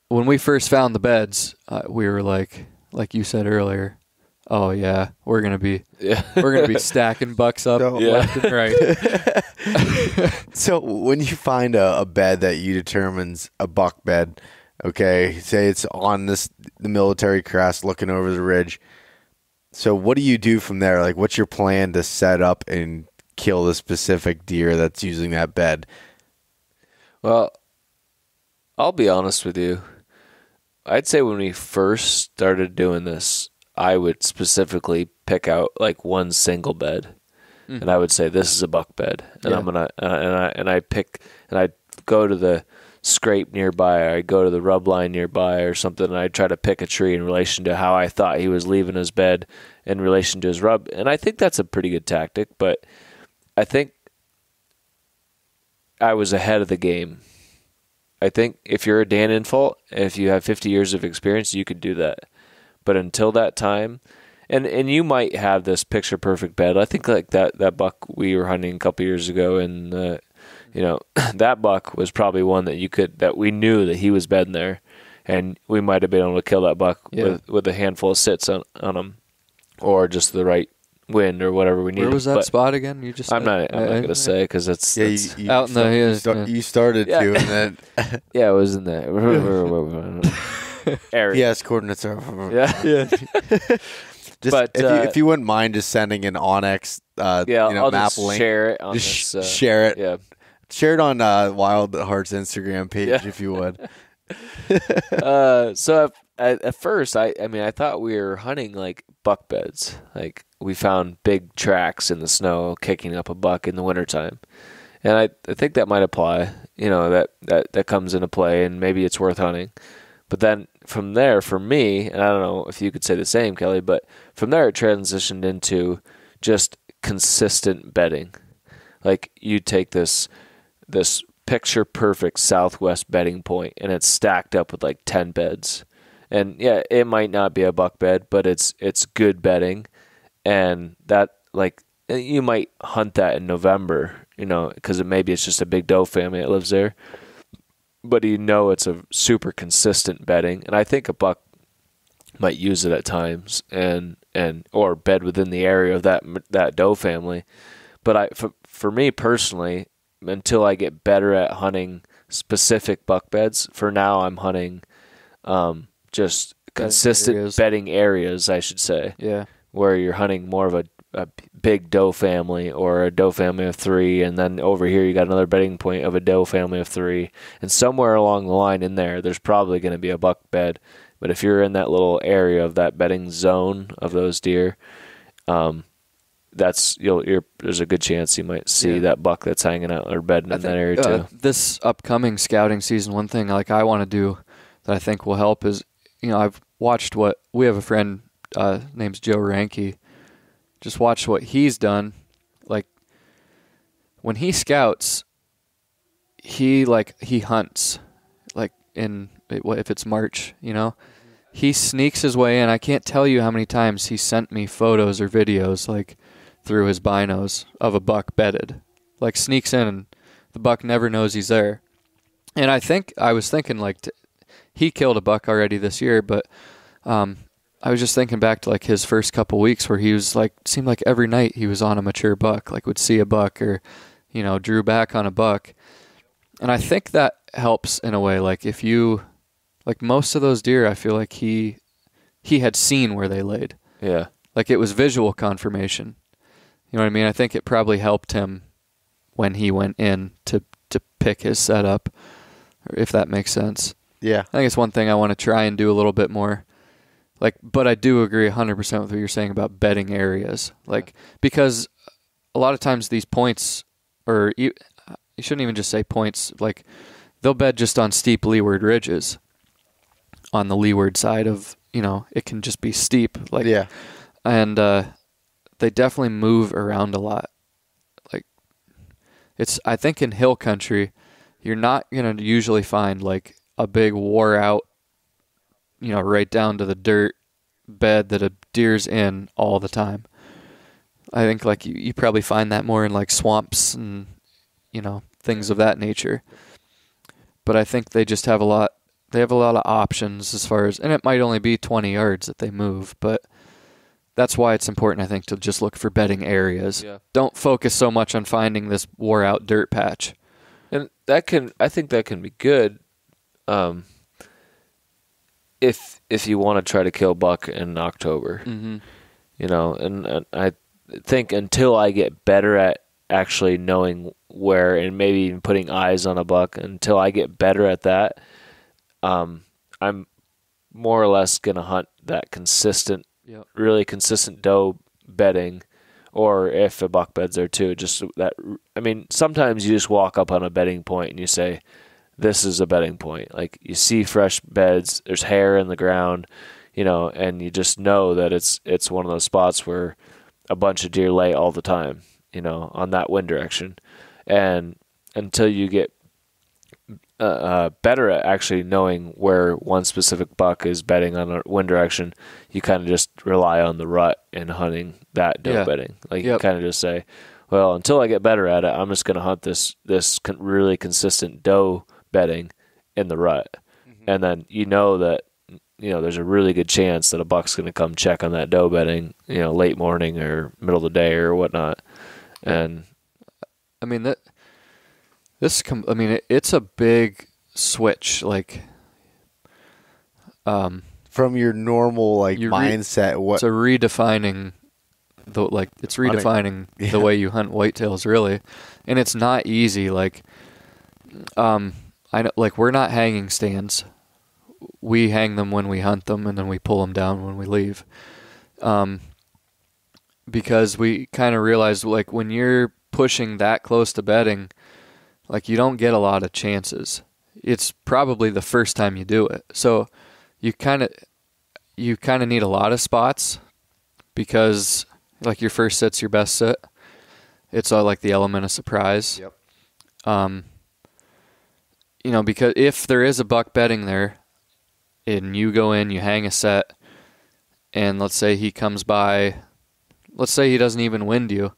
when we first found the beds, we were like you said earlier, oh yeah, we're gonna be stacking bucks up left and right. So when you find a bed that you determine's a buck bed, Okay, say it's on the military crest looking over the ridge. So what do you do from there? Like, what's your plan to set up and kill the specific deer that's using that bed? Well, I'll be honest with you. I'd say when we first started doing this, I would specifically pick out like one single bed, and I would say this is a buck bed, and I'm gonna and I go to the scrape nearby, or I go to the rub line nearby or something, and I try to pick a tree in relation to how I thought he was leaving his bed in relation to his rub, and I think that's a pretty good tactic. But I think I was ahead of the game. I think if you're a Dan Infalt, if you have 50 years of experience, you could do that. But until that time, and you might have this picture perfect bed. I think like that buck we were hunting a couple years ago, and that buck was probably one that we knew that he was bedding there, and we might have been able to kill that buck with a handful of sits on him, or just the right wind or whatever we needed. Where was that spot again? You just I'm not going to say because it's you out in the you started to, and then it was in the area. yes, coordinates are Yeah. Just But, if you wouldn't mind just sending an Onyx I'll map just link, share it on just this. share it. Yeah. Share it on Wild Hearts Instagram page if you would. So at first, I thought we were hunting like buck beds. Like we found big tracks in the snow kicking up a buck in the wintertime. And I think that might apply, that comes into play, and maybe it's worth hunting. But then from there, for me, and I don't know if you could say the same, Kelly, but from there it transitioned into just consistent bedding. Like you take this picture perfect southwest bedding point, and it's stacked up with like 10 beds. And yeah, it might not be a buck bed, but it's good bedding. And that, like, you might hunt that in November, because maybe it's just a big doe family that lives there. But it's a super consistent bedding, and I think a buck might use it at times, or bed within the area of that doe family. But for me personally, until I get better at hunting specific buck beds, for now I'm hunting just consistent bedding areas, I should say. Yeah, where you're hunting more of a big doe family or a doe family of 3, and then over here you got another bedding point of a doe family of 3, and somewhere along the line in there's probably going to be a buck bed. But if you're in that little area of that bedding zone of those deer, there's a good chance you might see that buck that's hanging out or bedding in that area too. This upcoming scouting season, one thing like I want to do that I think will help is, I've watched we have a friend name's Joe Ranke. Just watch what he's done. Like when he scouts, he hunts. Like if it's March, he sneaks his way in. I can't tell you how many times he sent me photos or videos like through his binos of a buck bedded. Like sneaks in, and the buck never knows he's there. And I was thinking like he killed a buck already this year, but I was just thinking back to like his first couple weeks where he was like, seemed like every night he was on a mature buck, like would see a buck or, drew back on a buck. And I think that helps in a way. Like if you, like most of those deer, I feel like he had seen where they laid. Yeah. Like it was visual confirmation. You know what I mean? I think it probably helped him when he went in to pick his setup, if that makes sense. Yeah. I think it's one thing I want to try and do a little bit more. But I do agree 100% with what you're saying about bedding areas. Because a lot of times these points, or you shouldn't even just say points, like they'll bed just on steep leeward ridges on the leeward side of, it can just be steep. And they definitely move around a lot. I think in hill country, you're not going to usually find like a big wore out, right down to the dirt bed that a deer's in all the time. I think like you probably find that more in like swamps and, things of that nature. But I think they just have a lot of options as far as, and it might only be 20 yards that they move, but that's why it's important, I think, to just look for bedding areas. Yeah. Don't focus so much on finding this wore out dirt patch. And I think that can be good. if you want to try to kill buck in October, Mm-hmm. and I think until I get better at actually knowing where and maybe even putting eyes on a buck, until I get better at that, I'm more or less going to hunt that consistent, really consistent doe bedding, or if a buck bed's there too. Just that, I mean, sometimes you just walk up on a bedding point and you say, this is a bedding point. Like, you see fresh beds, there's hair in the ground, and you just know that it's one of those spots where a bunch of deer lay all the time, on that wind direction. And until you get better at actually knowing where one specific buck is bedding on a wind direction, you kind of just rely on the rut and hunting that doe bedding. Like, you kind of just say, well, until I get better at it, I'm just going to hunt this really consistent doe bedding in the rut. Mm-hmm. And then that there's a really good chance that a buck's going to come check on that doe bedding, late morning or middle of the day or whatnot. And I mean it's a big switch, like from your normal mindset. It's redefining the way you hunt whitetails, really. And it's not easy. Like, I know, like, we're not hanging stands. We hang them when we hunt them, and then we pull them down when we leave. Because we kind of realized, like, when you're pushing that close to bedding, like, you don't get a lot of chances. It's probably the first time you do it. So you kind of need a lot of spots, because, like, your first sit's your best sit. It's all like the element of surprise. Yep. Because if there is a buck bedding there, and you go in, you hang a set, and let's say he comes by, let's say he doesn't even wind you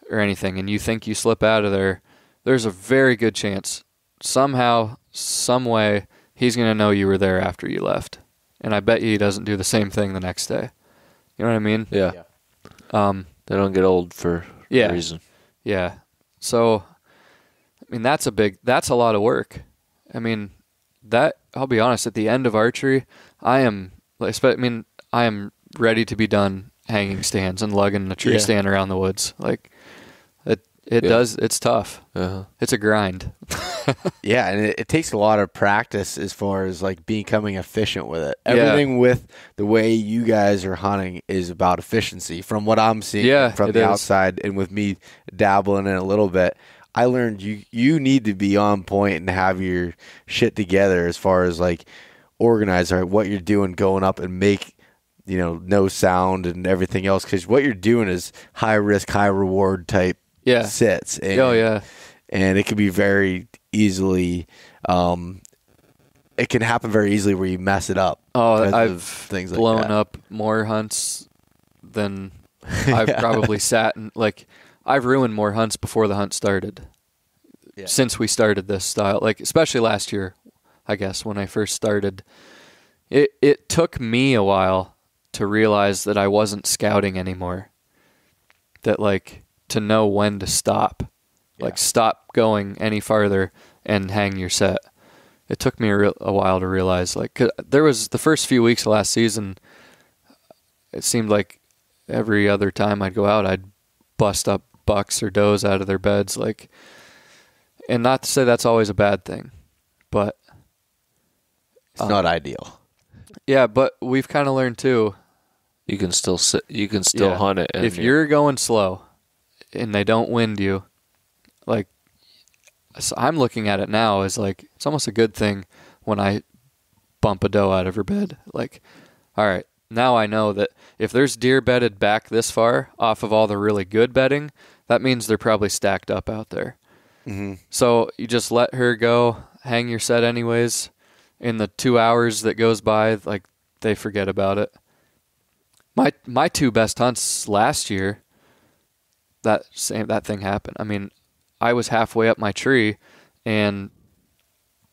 or anything, and you think you slip out of there, there's a very good chance somehow, some way, he's going to know you were there after you left. And I bet you he doesn't do the same thing the next day. You know what I mean? Yeah. They don't get old for a reason. Yeah. So, I mean, that's a lot of work. I mean, I'll be honest, at the end of archery, I am ready to be done hanging stands and lugging a tree stand around the woods. Like, it's tough. Uh-huh. It's a grind. Yeah, and it takes a lot of practice as far as like becoming efficient with it. Everything with the way you guys are hunting is about efficiency. From what I'm seeing from the outside, and with me dabbling in a little bit, I learned you need to be on point and have your shit together as far as like organize what you're doing, going up and make no sound and everything else, because what you're doing is high risk, high reward type sits. And, and it can be very easily, it can happen very easily where you mess it up. Oh, I've blown up more hunts than I've probably sat in. Like, I've ruined more hunts before the hunt started. Yeah. Since we started this style, like, especially last year, I guess, when I first started, it took me a while to realize that I wasn't scouting anymore. That, like, to know when to stop. Like, stop going any farther and hang your set. It took me a while to realize, like, 'cause there was the first few weeks of last season, it seemed like every other time I'd go out, I'd bust up bucks or does out of their beds, like, and not to say that's always a bad thing, but it's not ideal. Yeah, but we've kind of learned too, you can still hunt it. If you're going slow and they don't wind you, like, so I'm looking at it now as like, it's almost a good thing when I bump a doe out of her bed. Like, all right, now I know that if there's deer bedded back this far off of all the really good bedding, that means they're probably stacked up out there. Mm-hmm. So you just let her go, hang your set anyways. In the 2 hours that goes by, like, they forget about it. My two best hunts last year, that thing happened. I mean, I was halfway up my tree, and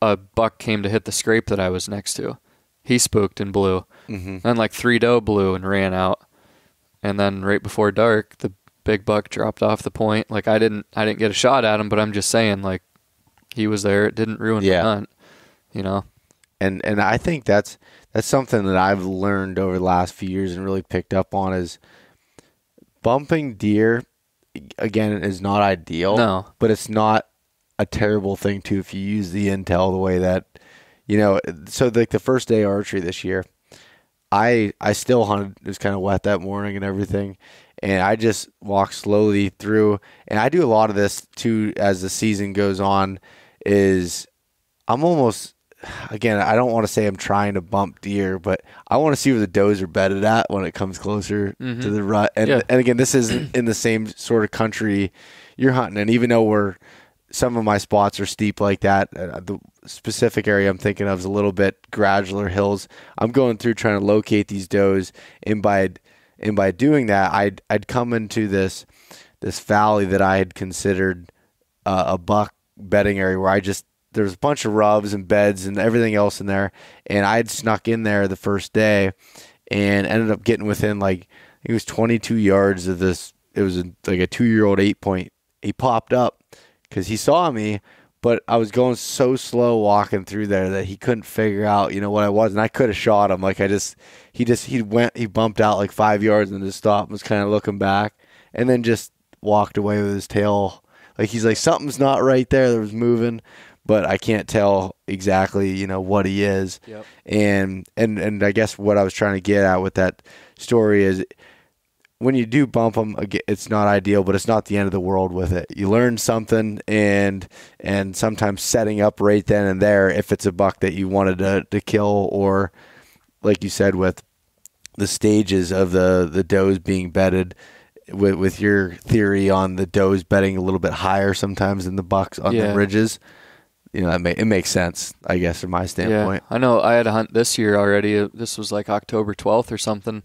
a buck came to hit the scrape that I was next to. He spooked and blew. Mm-hmm. Then like 3 doe blew and ran out. And then right before dark, the big buck dropped off the point. Like, I didn't get a shot at him, but I'm just saying, like, he was there. It didn't ruin the hunt, And I think that's something that I've learned over the last few years and really picked up on is bumping deer, again, is not ideal. No. But it's not a terrible thing, too, if you use the intel the way that, so like the first day archery this year, I still hunted. It was kind of wet that morning and everything. And I just walked slowly through. And I do a lot of this, too, as the season goes on, is I'm almost... Again, I don't want to say I'm trying to bump deer, but I want to see where the does are bedded at when it comes closer to the rut. And again, this is in the same sort of country you're hunting. And even though some of my spots are steep like that, the specific area I'm thinking of is a little bit gradular hills. I'm going through trying to locate these does, and by doing that, I'd come into this valley that I had considered a buck bedding area where there's a bunch of rubs and beds and everything else in there. And I had snuck in there the first day and ended up getting within it was 22 yards of this. It was like a 2-year-old 8-point. He popped up because he saw me, but I was going so slow walking through there that he couldn't figure out, what I was. And I could have shot him. He bumped out like 5 yards and just stopped and was kind of looking back and then just walked away with his tail. Like he's like, something's not right there. That was moving. But I can't tell exactly, what he is. Yep. And I guess what I was trying to get at with that story is when you do bump them, it's not ideal, but it's not the end of the world with it. You learn something, and sometimes setting up right then and there, if it's a buck that you wanted to kill, or like you said, with the stages of the does being bedded, with your theory on the does bedding a little bit higher sometimes than the bucks on the ridges. It makes sense, I guess, from my standpoint. Yeah, I know I had a hunt this year already. This was like October 12th or something.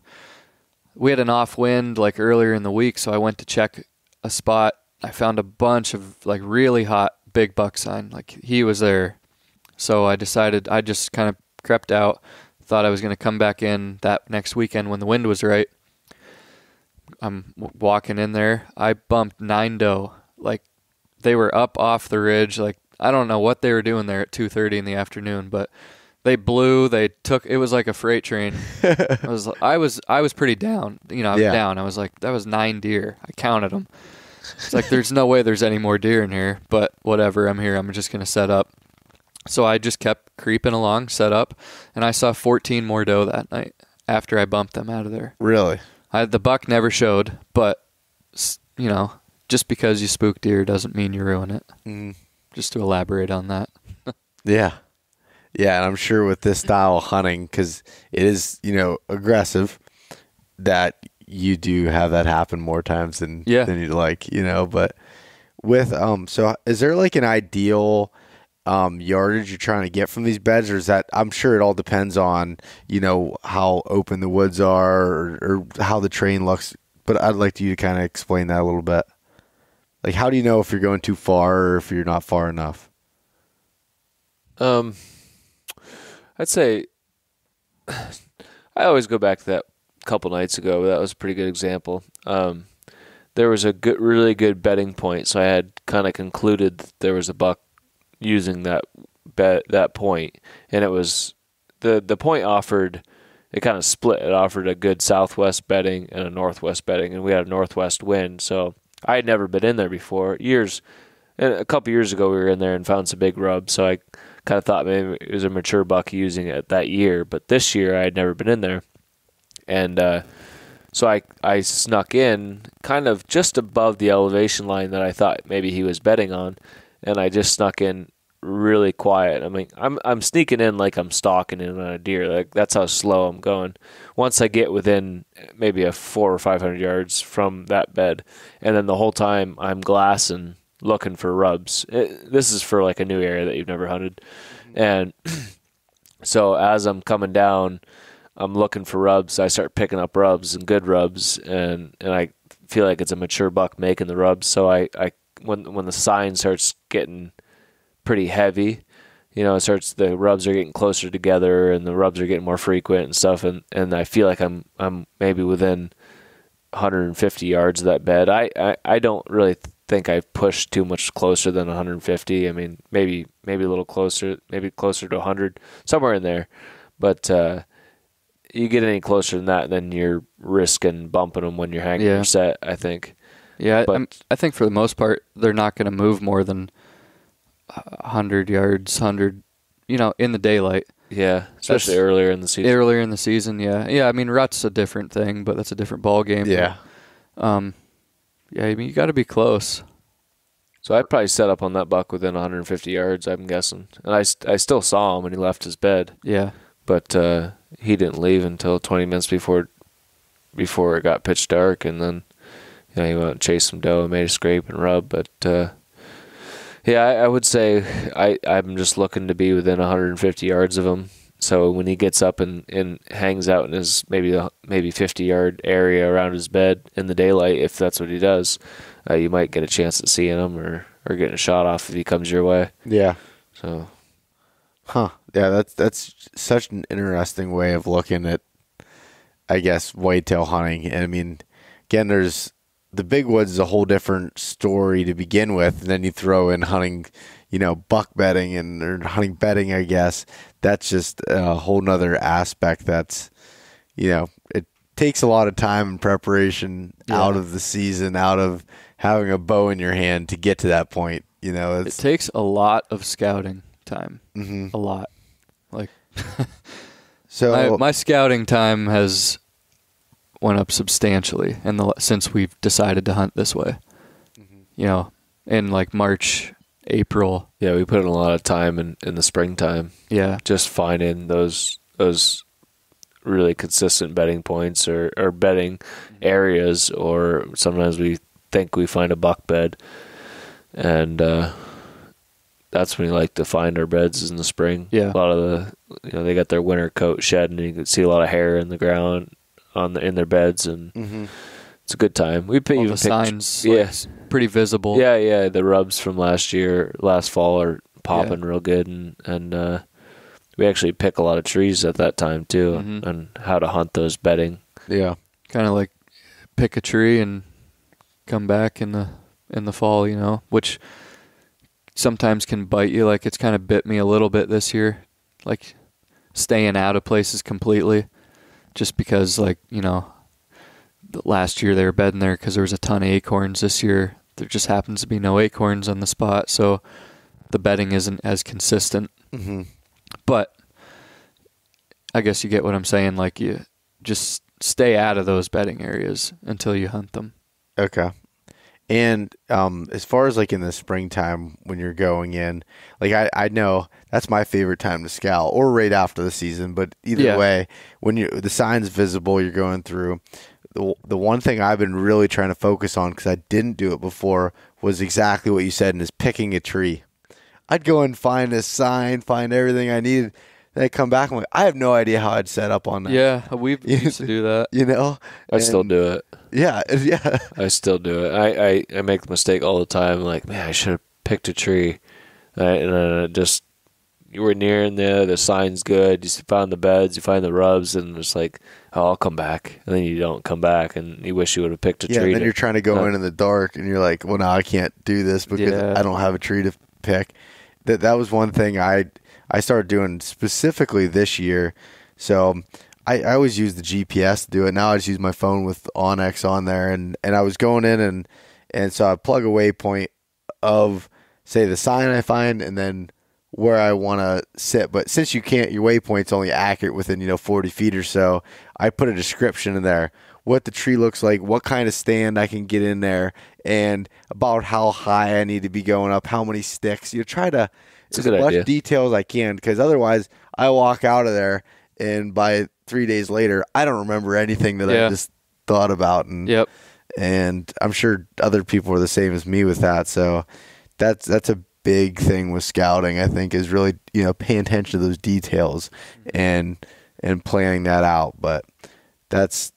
We had an off wind like earlier in the week, so I went to check a spot. I found a bunch of like really hot big buck sign. Like he was there. So I decided I just kind of crept out. Thought I was going to come back in that next weekend when the wind was right. I'm walking in there. I bumped 9 doe. Like they were up off the ridge, like I don't know what they were doing there at 2:30 in the afternoon, but they blew. It was like a freight train. I was pretty down. I was down. I was like, that was 9 deer. I counted them. It's like, there's no way there's any more deer in here, but whatever. I'm here. I'm just going to set up. So I just kept creeping along, set up, and I saw 14 more doe that night after I bumped them out of there. Really? The buck never showed, but, just because you spook deer doesn't mean you ruin it. Mm. Just to elaborate on that. Yeah. Yeah, and I'm sure with this style of hunting, because it is, aggressive, that you do have that happen more times than you'd like, But with, so is there like an ideal yardage you're trying to get from these beds, or is that, I'm sure it all depends on, how open the woods are or how the terrain looks, but I'd like you to kind of explain that a little bit. Like, how do you know if you're going too far or if you're not far enough? I'd say I always go back to that couple nights ago. That was a pretty good example. There was a really good bedding point, so I had kind of concluded that there was a buck using that point, and it was the point offered. It kind of split. It offered a good southwest bedding and a northwest bedding, and we had a northwest wind, so I had never been in there before. A couple years ago, we were in there and found some big rubs, so I kind of thought maybe it was a mature buck using it that year. But this year, I had never been in there. And so I snuck in kind of just above the elevation line that I thought maybe he was bedding on, and I just snuck in really quiet. I mean, I'm sneaking in like I'm stalking in on a deer. Like that's how slow I'm going. Once I get within maybe a 400 or 500 yards from that bed, and then the whole time I'm glassing, looking for rubs. This is for like a new area that you've never hunted, and so as I'm coming down, I'm looking for rubs. I start picking up rubs and good rubs, and I feel like it's a mature buck making the rubs. So I when the sign starts getting pretty heavy, the rubs are getting closer together and the rubs are getting more frequent and stuff, and I feel like I'm maybe within 150 yards of that bed. I don't really think I pushed too much closer than 150. I mean, maybe a little closer, maybe closer to 100, somewhere in there. But you get any closer than that, then you're risking bumping them when you're hanging your set, I think. Yeah, but I think for the most part, they're not going to move more than 100 yards, 100, in the daylight. Yeah, especially earlier in the season. Earlier in the season, yeah. Yeah, I mean, rut's a different thing, but that's a different ball game. Yeah. Yeah, I mean, you got to be close. So I'd probably set up on that buck within 150 yards, I'm guessing. And I still saw him when he left his bed. Yeah. But he didn't leave until 20 minutes before it got pitch dark, and then he went and chased some doe and made a scrape and rub. But yeah, I would say I'm just looking to be within 150 yards of him. So when he gets up and hangs out in his maybe 50-yard area around his bed in the daylight, if that's what he does, you might get a chance at seeing him or getting a shot off if he comes your way. Yeah. So. Huh. Yeah, that's such an interesting way of looking at, I guess, whitetail hunting. And I mean, again, there's the big woods is a whole different story to begin with, and then you throw in hunting, buck bedding or hunting bedding, I guess. That's just a whole nother aspect that's, it takes a lot of time and preparation out of the season, out of having a bow in your hand to get to that point. It takes a lot of scouting time. Mm-hmm. A lot. Like, so my scouting time has went up substantially since we've decided to hunt this way. Mm-hmm. In like March, April. Yeah, we put in a lot of time in the springtime. Yeah. Just finding those really consistent bedding points or bedding areas, or sometimes we think we find a buck bed. And that's when we like to find our beds is in the spring. Yeah. A lot of they got their winter coat shed, and you can see a lot of hair in the ground in their beds, and it's a good time. We All the signs, pretty visible. Yeah. The rubs from last fall are popping real good, and we actually pick a lot of trees at that time too, and how to hunt those bedding. Yeah. Kind of like pick a tree and come back in the fall, which sometimes can bite you. Like, it's kind of bit me a little bit this year, like staying out of places completely, just because, like, last year they were bedding there because there was a ton of acorns. This year there just happens to be no acorns on the spot, so the bedding isn't as consistent. Mm-hmm. But I guess you get what I'm saying. Like, you just stay out of those bedding areas until you hunt them. Okay. And as far as like in the springtime when you're going in, like I know that's my favorite time to scout, or right after the season. But either way, when the sign's visible, you're going through. The one thing I've been really trying to focus on, because I didn't do it before, was exactly what you said, and is picking a tree. I'd go and find a sign, find everything I needed. Then I come back and I'm like, I have no idea how I'd set up on that. Yeah, we used to do that. I still do it. Yeah. I still do it. I make the mistake all the time. Like, man, I should have picked a tree. And then you were near in there, the sign's good, you found the beds, you find the rubs, and it's like, oh, I'll come back. And then you don't come back, and you wish you would have picked a tree. Yeah, then you're trying to go in the dark, and you're like, well, no, I can't do this because I don't have a tree to pick. That was one thing I started doing specifically this year. So I always use the GPS to do it. Now I just use my phone with Onyx on there, and I was going in and so I plug a waypoint of, say, the sign I find, and then where I want to sit. But since your waypoint's only accurate within 40 feet or so, I put a description in there, what the tree looks like, what kind of stand I can get in there, and about how high I need to be going up, how many sticks. You try to as much detail as I can, because otherwise I walk out of there, and by 3 days later, I don't remember anything that I just thought about. And I'm sure other people are the same as me with that. So that's a big thing with scouting, I think, is really paying attention to those details and planning that out. But that's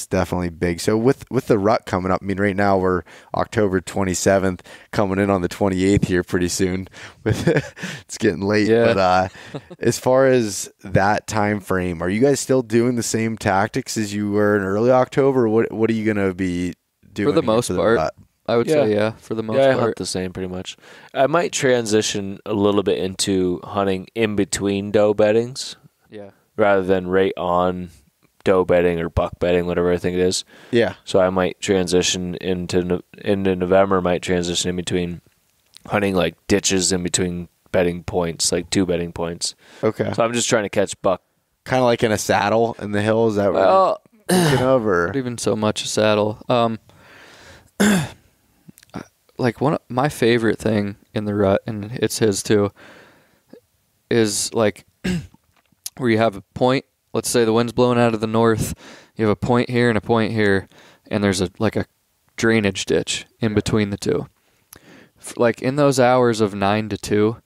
definitely big. So with the rut coming up, I mean, right now we're October 27th, coming in on the 28th here pretty soon. It's getting late. But as far as that time frame, are you guys still doing the same tactics as you were in early October? What are you going to be doing for the most part? I would say yeah, for the most I part. hunt the same pretty much. I might transition a little bit into hunting in between doe beddings. Yeah. Rather than right on doe bedding or buck bedding, whatever I think it is. Yeah. So I might transition into November. Might transition in between hunting like ditches in between bedding points, like 2 bedding points. Okay. So I'm just trying to catch buck. Kind of like in a saddle in the hills. That what you're thinking of, or Not even so much a saddle. Like my favorite thing in the rut, and it's his too, is like where you have a point. Let's say the wind's blowing out of the north. You have a point here and a point here, and there's a drainage ditch in between the two. Like in those hours of 9 to 2,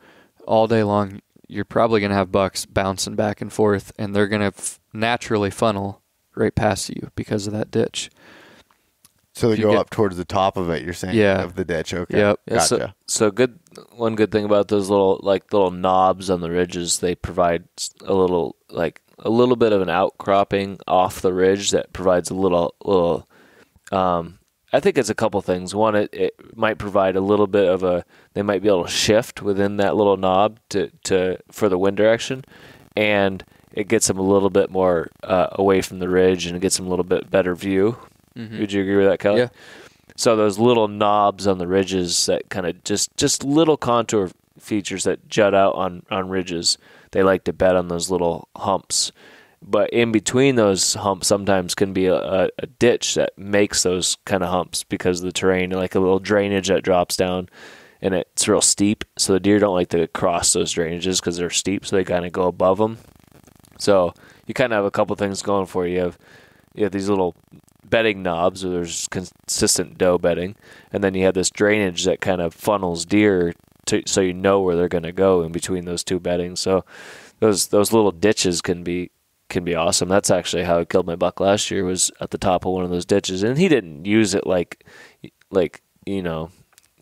all day long, you're probably gonna have bucks bouncing back and forth, and they're gonna naturally funnel right past you because of that ditch. so they go up towards the top of it. You're saying, of the ditch. Okay, Yep. Gotcha. So good. One good thing about those little knobs on the ridges, they provide a little bit of an outcropping off the ridge that provides a little. I think it's a couple things. One, it might provide a little bit of they might be able to shift within that little knob for the wind direction, and it gets them a little bit more away from the ridge, and it gets them a little bit better view. Mm-hmm. Would you agree with that, Kelly? Yeah. So those little knobs on the ridges that kind of just little contour features that jut out on ridges, they like to bed on those little humps. But in between those humps sometimes can be a ditch that makes those kind of humps because of the terrain, like a little drainage that drops down, and it's real steep. So the deer don't like to cross those drainages because they're steep, so they kind of go above them. So you kind of have a couple things going for you. You have these little bedding knobs where there's consistent doe bedding, and then you have this drainage that kind of funnels deer so you know where they're going to go in between those 2 beddings. So those little ditches can be awesome. That's actually how I killed my buck last year, was at the top of one of those ditches, and he didn't use it like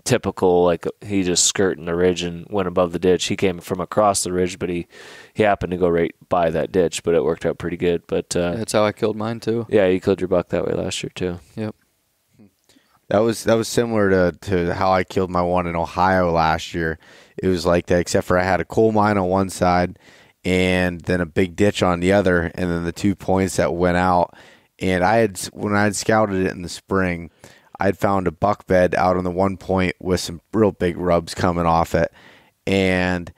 typical, like he just skirting the ridge and went above the ditch. He came from across the ridge, but he happened to go right by that ditch, but it worked out pretty good. But that's how I killed mine too. Yeah, you killed your buck that way last year too. Yep. That was similar to how I killed my one in Ohio last year. It was like that, except for I had a coal mine on one side and then a big ditch on the other, and then the 2 points that went out. And when I had scouted it in the spring, I'd found a buck bed out on the 1 point with some real big rubs coming off it. And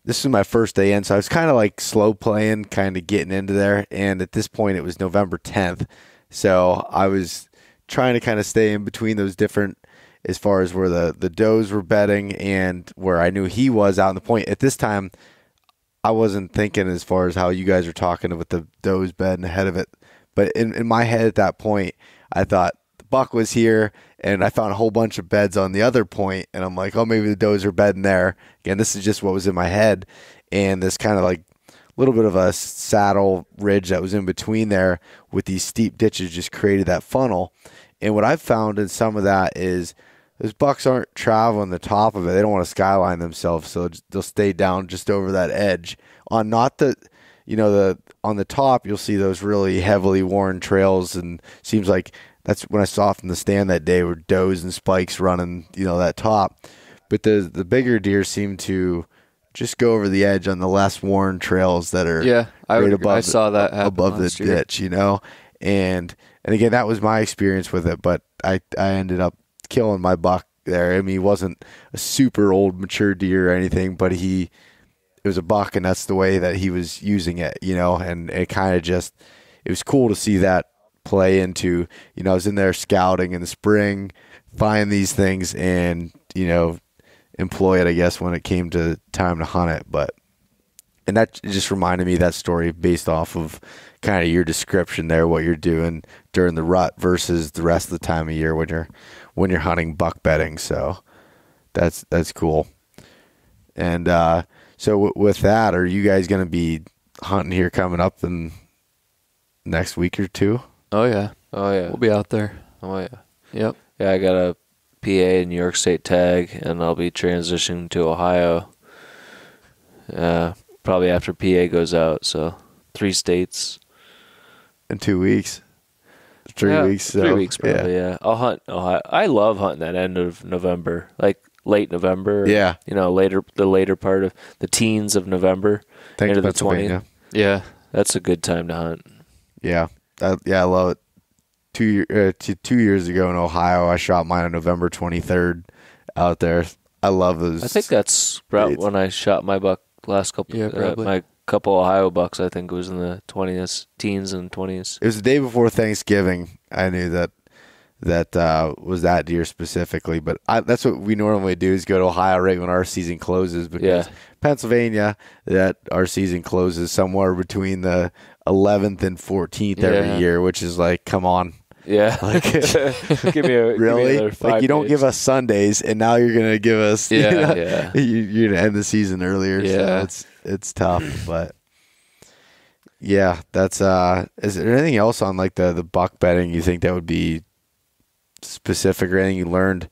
this was my first day in, so I was kind of like slow playing, kind of getting into there. And at this point, it was November 10th. So I was trying to kind of stay in between those different, as far as where the does were bedding and where I knew he was out on the point. At this time, I wasn't thinking as far as how you guys are talking with the does bed and ahead of it. But in my head at that point, I thought the buck was here, and I found a whole bunch of beds on the other point, and I'm like, oh, maybe the does are bedding there. Again, this is just what was in my head, and this kind of like little bit of a saddle ridge that was in between there with these steep ditches just created that funnel. And what I've found in some of that is those bucks aren't traveling the top of it. They don't want to skyline themselves, so they'll stay down just over that edge. On not the, on the top, you'll see those really heavily worn trails, and seems like that's when I saw from the stand that day were does and spikes running, that top. But the bigger deer seem to just go over the edge on the less worn trails that are I saw that happen above the ditch, and again, that was my experience with it. But I ended up killing my buck there. I mean, he wasn't a super old mature deer or anything, but it was a buck, and that's the way that he was using it, and it kind of it was cool to see that play into, I was in there scouting in the spring, find these things and, employ it, I guess, when it came to time to hunt it. And that just reminded me of that story based off of kind of your description there, what you're doing during the rut versus the rest of the time of year when you're hunting buck bedding. So that's cool. And so with that, are you guys going to be hunting here coming up in next week or two? Oh yeah. We'll be out there. Oh yeah. Yep. Yeah, I got a PA and New York State tag, and I'll be transitioning to Ohio probably after PA goes out. So 3 states in 2 weeks. 3 weeks. So, 3 weeks probably. Yeah. I'll hunt Ohio. I love hunting that end of November, like late November. Yeah. The later part of the teens of November, into the 20th. Yeah, that's a good time to hunt. Yeah, I love it. 2 years ago in Ohio, I shot mine on November 23rd out there. I love those. I think that's right when I shot my buck last couple. My couple Ohio bucks. I think it was in the 20s, teens and 20s. It was the day before Thanksgiving. I knew that was that deer specifically, but that's what we normally do is go to Ohio right when our season closes, because Pennsylvania, that our season closes somewhere between the 11th and 14th every year, which is like, come on. Yeah. Like, give me really? another 5 like, you don't days. give us Sundays, and now you're going to give us, Yeah. you're going to end the season earlier. Yeah. So it's tough, but yeah, that's, is there anything else on like the buck bedding you think that would be specific, or anything you learned?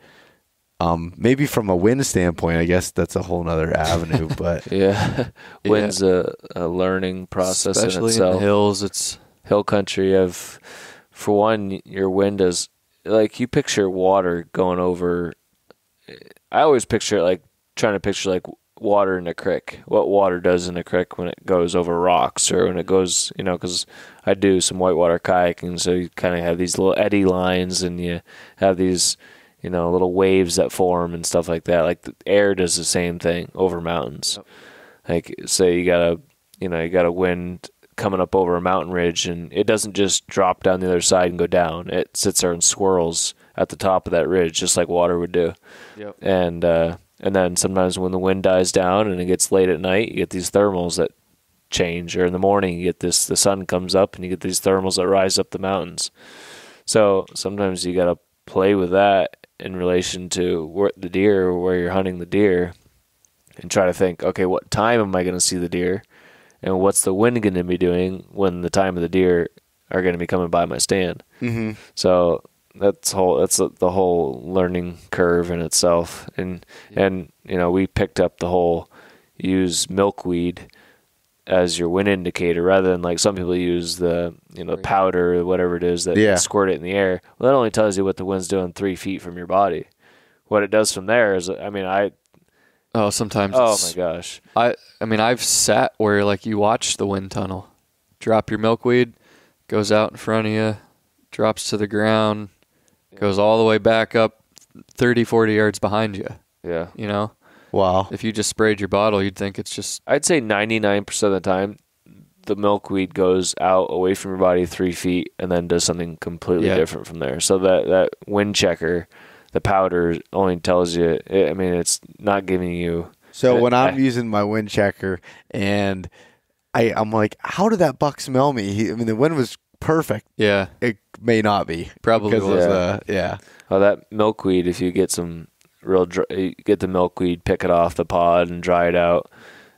Maybe from a wind standpoint, I guess that's a whole nother avenue, but wind's a learning process, especially in itself. in the hills. It's hill country. For one, your wind is like, you picture water going over. I always picture it like trying to picture like water in a creek. What water does in a creek when it goes over rocks, or when it goes, because I do some whitewater kayaking, so you kind of have these little eddy lines, and you have these, little waves that form and stuff like that. Like the air does the same thing over mountains. Yep. Like, say you got a wind coming up over a mountain ridge, and it doesn't just drop down the other side and go down. It sits there and swirls at the top of that ridge, just like water would do. Yep. And then sometimes when the wind dies down and it gets late at night, you get these thermals that change, or in the morning you get the sun comes up and you get these thermals that rise up the mountains. So sometimes you got to play with that in relation to where you're hunting the deer, and try to think, okay, what time am I going to see the deer? And what's the wind going to be doing when the time of the deer are going to be coming by my stand? Mm-hmm. So that's the whole learning curve in itself. And we picked up the whole use milkweed as your wind indicator, rather than like some people use the powder or whatever it is that you squirt it in the air. Well, that only tells you what the wind's doing 3 feet from your body. What it does from there is, sometimes. Oh my gosh! I've sat where like you watch the wind tunnel, drop your milkweed, goes out in front of you, drops to the ground, goes all the way back up 30, 40 yards behind you. Yeah. Wow. If you just sprayed your bottle, you'd think it's just... I'd say 99% of the time, the milkweed goes out away from your body 3 feet and then does something completely different from there. So that wind checker, the powder, only tells you... it's not giving you... So when I'm using my wind checker and I'm like, how did that buck smell me? The wind was perfect. Yeah. It may not be. Probably was. Oh, that milkweed, if you get some real dry, you get the milkweed, pick it off the pod and dry it out,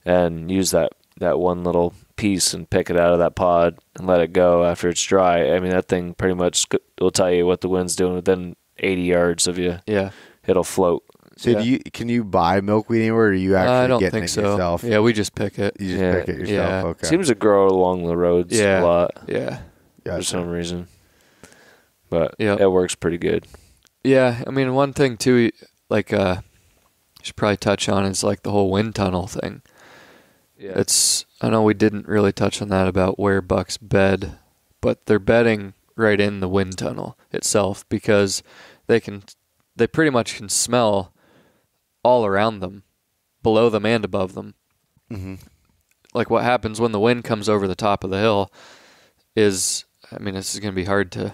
and use that one little piece and pick it out of that pod and let it go after it's dry. That thing pretty much will tell you what the wind's doing within 80 yards of you. Yeah. It'll float. So can you buy milkweed anywhere, or are you actually I don't getting think it so. yourself? Yeah, we just pick it. You just pick it yourself? Yeah. Okay. Seems to grow along the roads a lot. Yeah. For some reason. But Yep. it works pretty good. Yeah, one thing too, like you should probably touch on is like the whole wind tunnel thing. Yeah. I know we didn't really touch on that about where bucks bed, but they're bedding right in the wind tunnel itself, because they pretty much can smell all around them, below them and above them. Mm-hmm. Like what happens when the wind comes over the top of the hill is, this is going to be hard to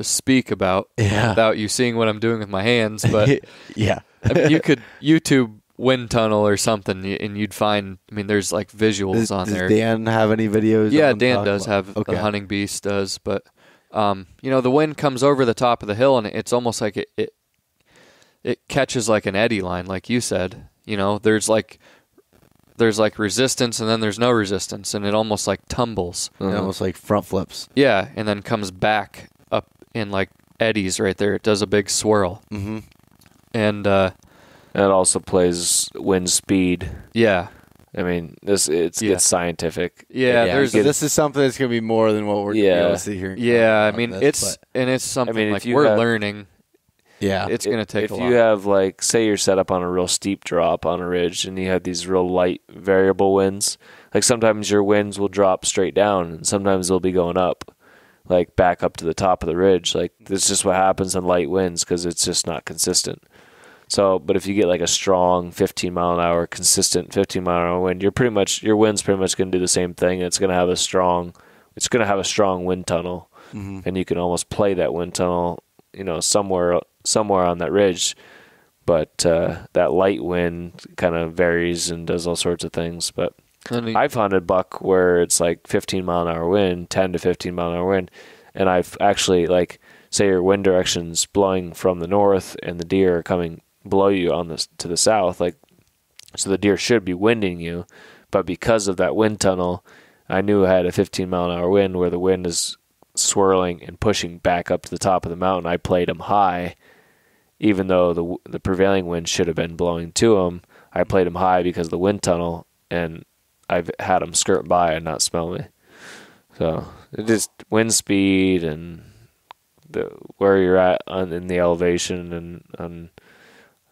speak about without you seeing what I'm doing with my hands, but yeah. You could YouTube wind tunnel or something, and you'd find, there's like visuals on there. Does Dan have any videos? Yeah, Dan does have, the Hunting Beast does, but the wind comes over the top of the hill, and it's almost like it catches like an eddy line, like you said. There's like resistance, and then there's no resistance, and it almost like tumbles. Mm-hmm. Almost like front flips. Yeah, and then comes back up in like eddies right there. It does a big swirl. Mm-hmm. And it also plays wind speed. Yeah. I mean, it's scientific. Yeah, this is something that's going to be more than what we're going to be able to see here. Yeah, I mean, it's something like we're learning. Yeah, it's going to take a lot. If you have, like, say you're set up on a real steep drop on a ridge and you have these real light variable winds, like sometimes your winds will drop straight down and sometimes they'll be going up, like back up to the top of the ridge. Like, that's just what happens in light winds because it's just not consistent. So, but if you get like a strong 15-mile-an-hour, consistent 15-mile-an-hour wind, your wind's pretty much going to do the same thing. It's going to have a strong wind tunnel, and you can almost play that wind tunnel, somewhere on that ridge. But that light wind kind of varies and does all sorts of things. But I've hunted buck where it's like 15-mile-an-hour wind, 10 to 15-mile-an-hour wind, and I've actually, like, say your wind direction's blowing from the north and the deer are coming below you to the south, like, so the deer should be winding you, but because of that wind tunnel, I knew I had a 15-mile-an-hour wind where the wind is swirling and pushing back up to the top of the mountain. I played them high, even though the prevailing wind should have been blowing to them. I played them high because of the wind tunnel, and I've had them skirt by and not smell me. So it just wind speed and where you're at in the elevation and on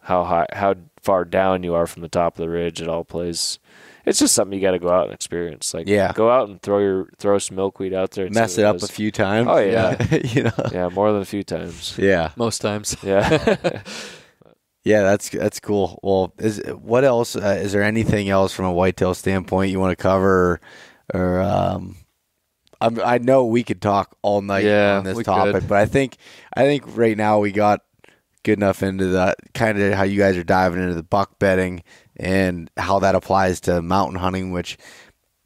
how far down you are from the top of the ridge, it all plays. It's just something you got to go out and experience. Like, go out and throw some milkweed out there. And mess it up a few times. Oh yeah, yeah, more than a few times. Yeah, most times. Yeah, yeah, that's cool. Well, what else? Is there anything else from a whitetail standpoint you want to cover, or I know we could talk all night on this topic, but I think right now we got good enough into that kind of how you guys are diving into the buck bedding and how that applies to mountain hunting, which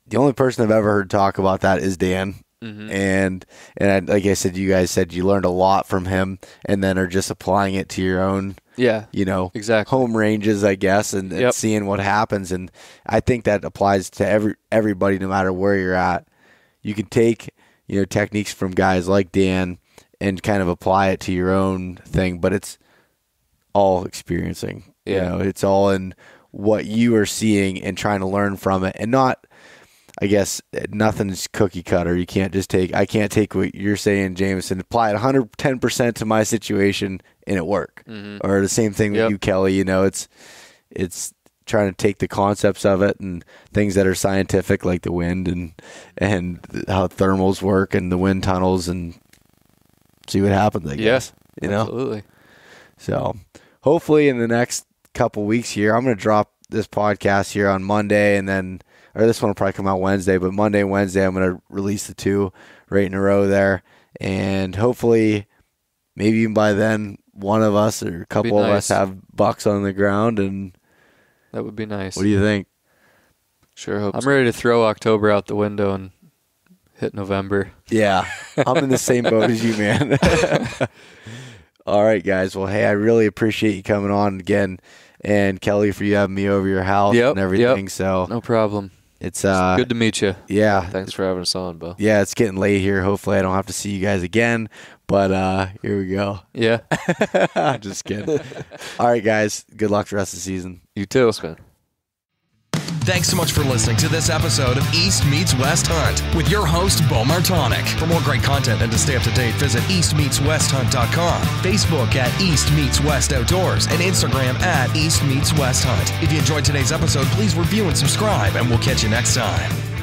the only person I've ever heard talk about that is Dan. And like I said, you guys said you learned a lot from him and then are just applying it to your own, exactly, home ranges, I guess, and seeing what happens. And I think that applies to everybody, no matter where you're at. You can take, techniques from guys like Dan and kind of apply it to your own thing, but it's all experiencing. It's all in what you are seeing and trying to learn from it, and not, I guess, nothing's cookie cutter. I can't take what you're saying, Jameson, apply it 110% to my situation and it work. Or the same thing with you, Kelly. It's trying to take the concepts of it and things that are scientific, like the wind and how thermals work and the wind tunnels, and see what happens, I guess. Absolutely. So hopefully in the next couple weeks here, I'm going to drop this podcast here on Monday, or this one will probably come out Wednesday, but Monday and Wednesday I'm going to release the 2 right in a row there. And hopefully maybe even by then one of us or a couple of us have bucks on the ground, and that would be nice. What do you think? Sure hope I'm ready to throw October out the window and hit November. Yeah, I'm in the same boat as you, man. All right, guys. Well, hey, I really appreciate you coming on again, and Kelly, for you having me over your house and everything. So no problem. It's good to meet you. Yeah. Thanks for having us on, Bo. Yeah, it's getting late here. Hopefully I don't have to see you guys again, but here we go. Yeah. Just kidding. All right, guys. Good luck the rest of the season. You too. Thanks so much for listening to this episode of East Meets West Hunt with your host, Bo Martonic. For more great content and to stay up to date, visit eastmeetswesthunt.com, Facebook at East Meets West Outdoors, and Instagram at East Meets West Hunt. If you enjoyed today's episode, please review and subscribe, and we'll catch you next time.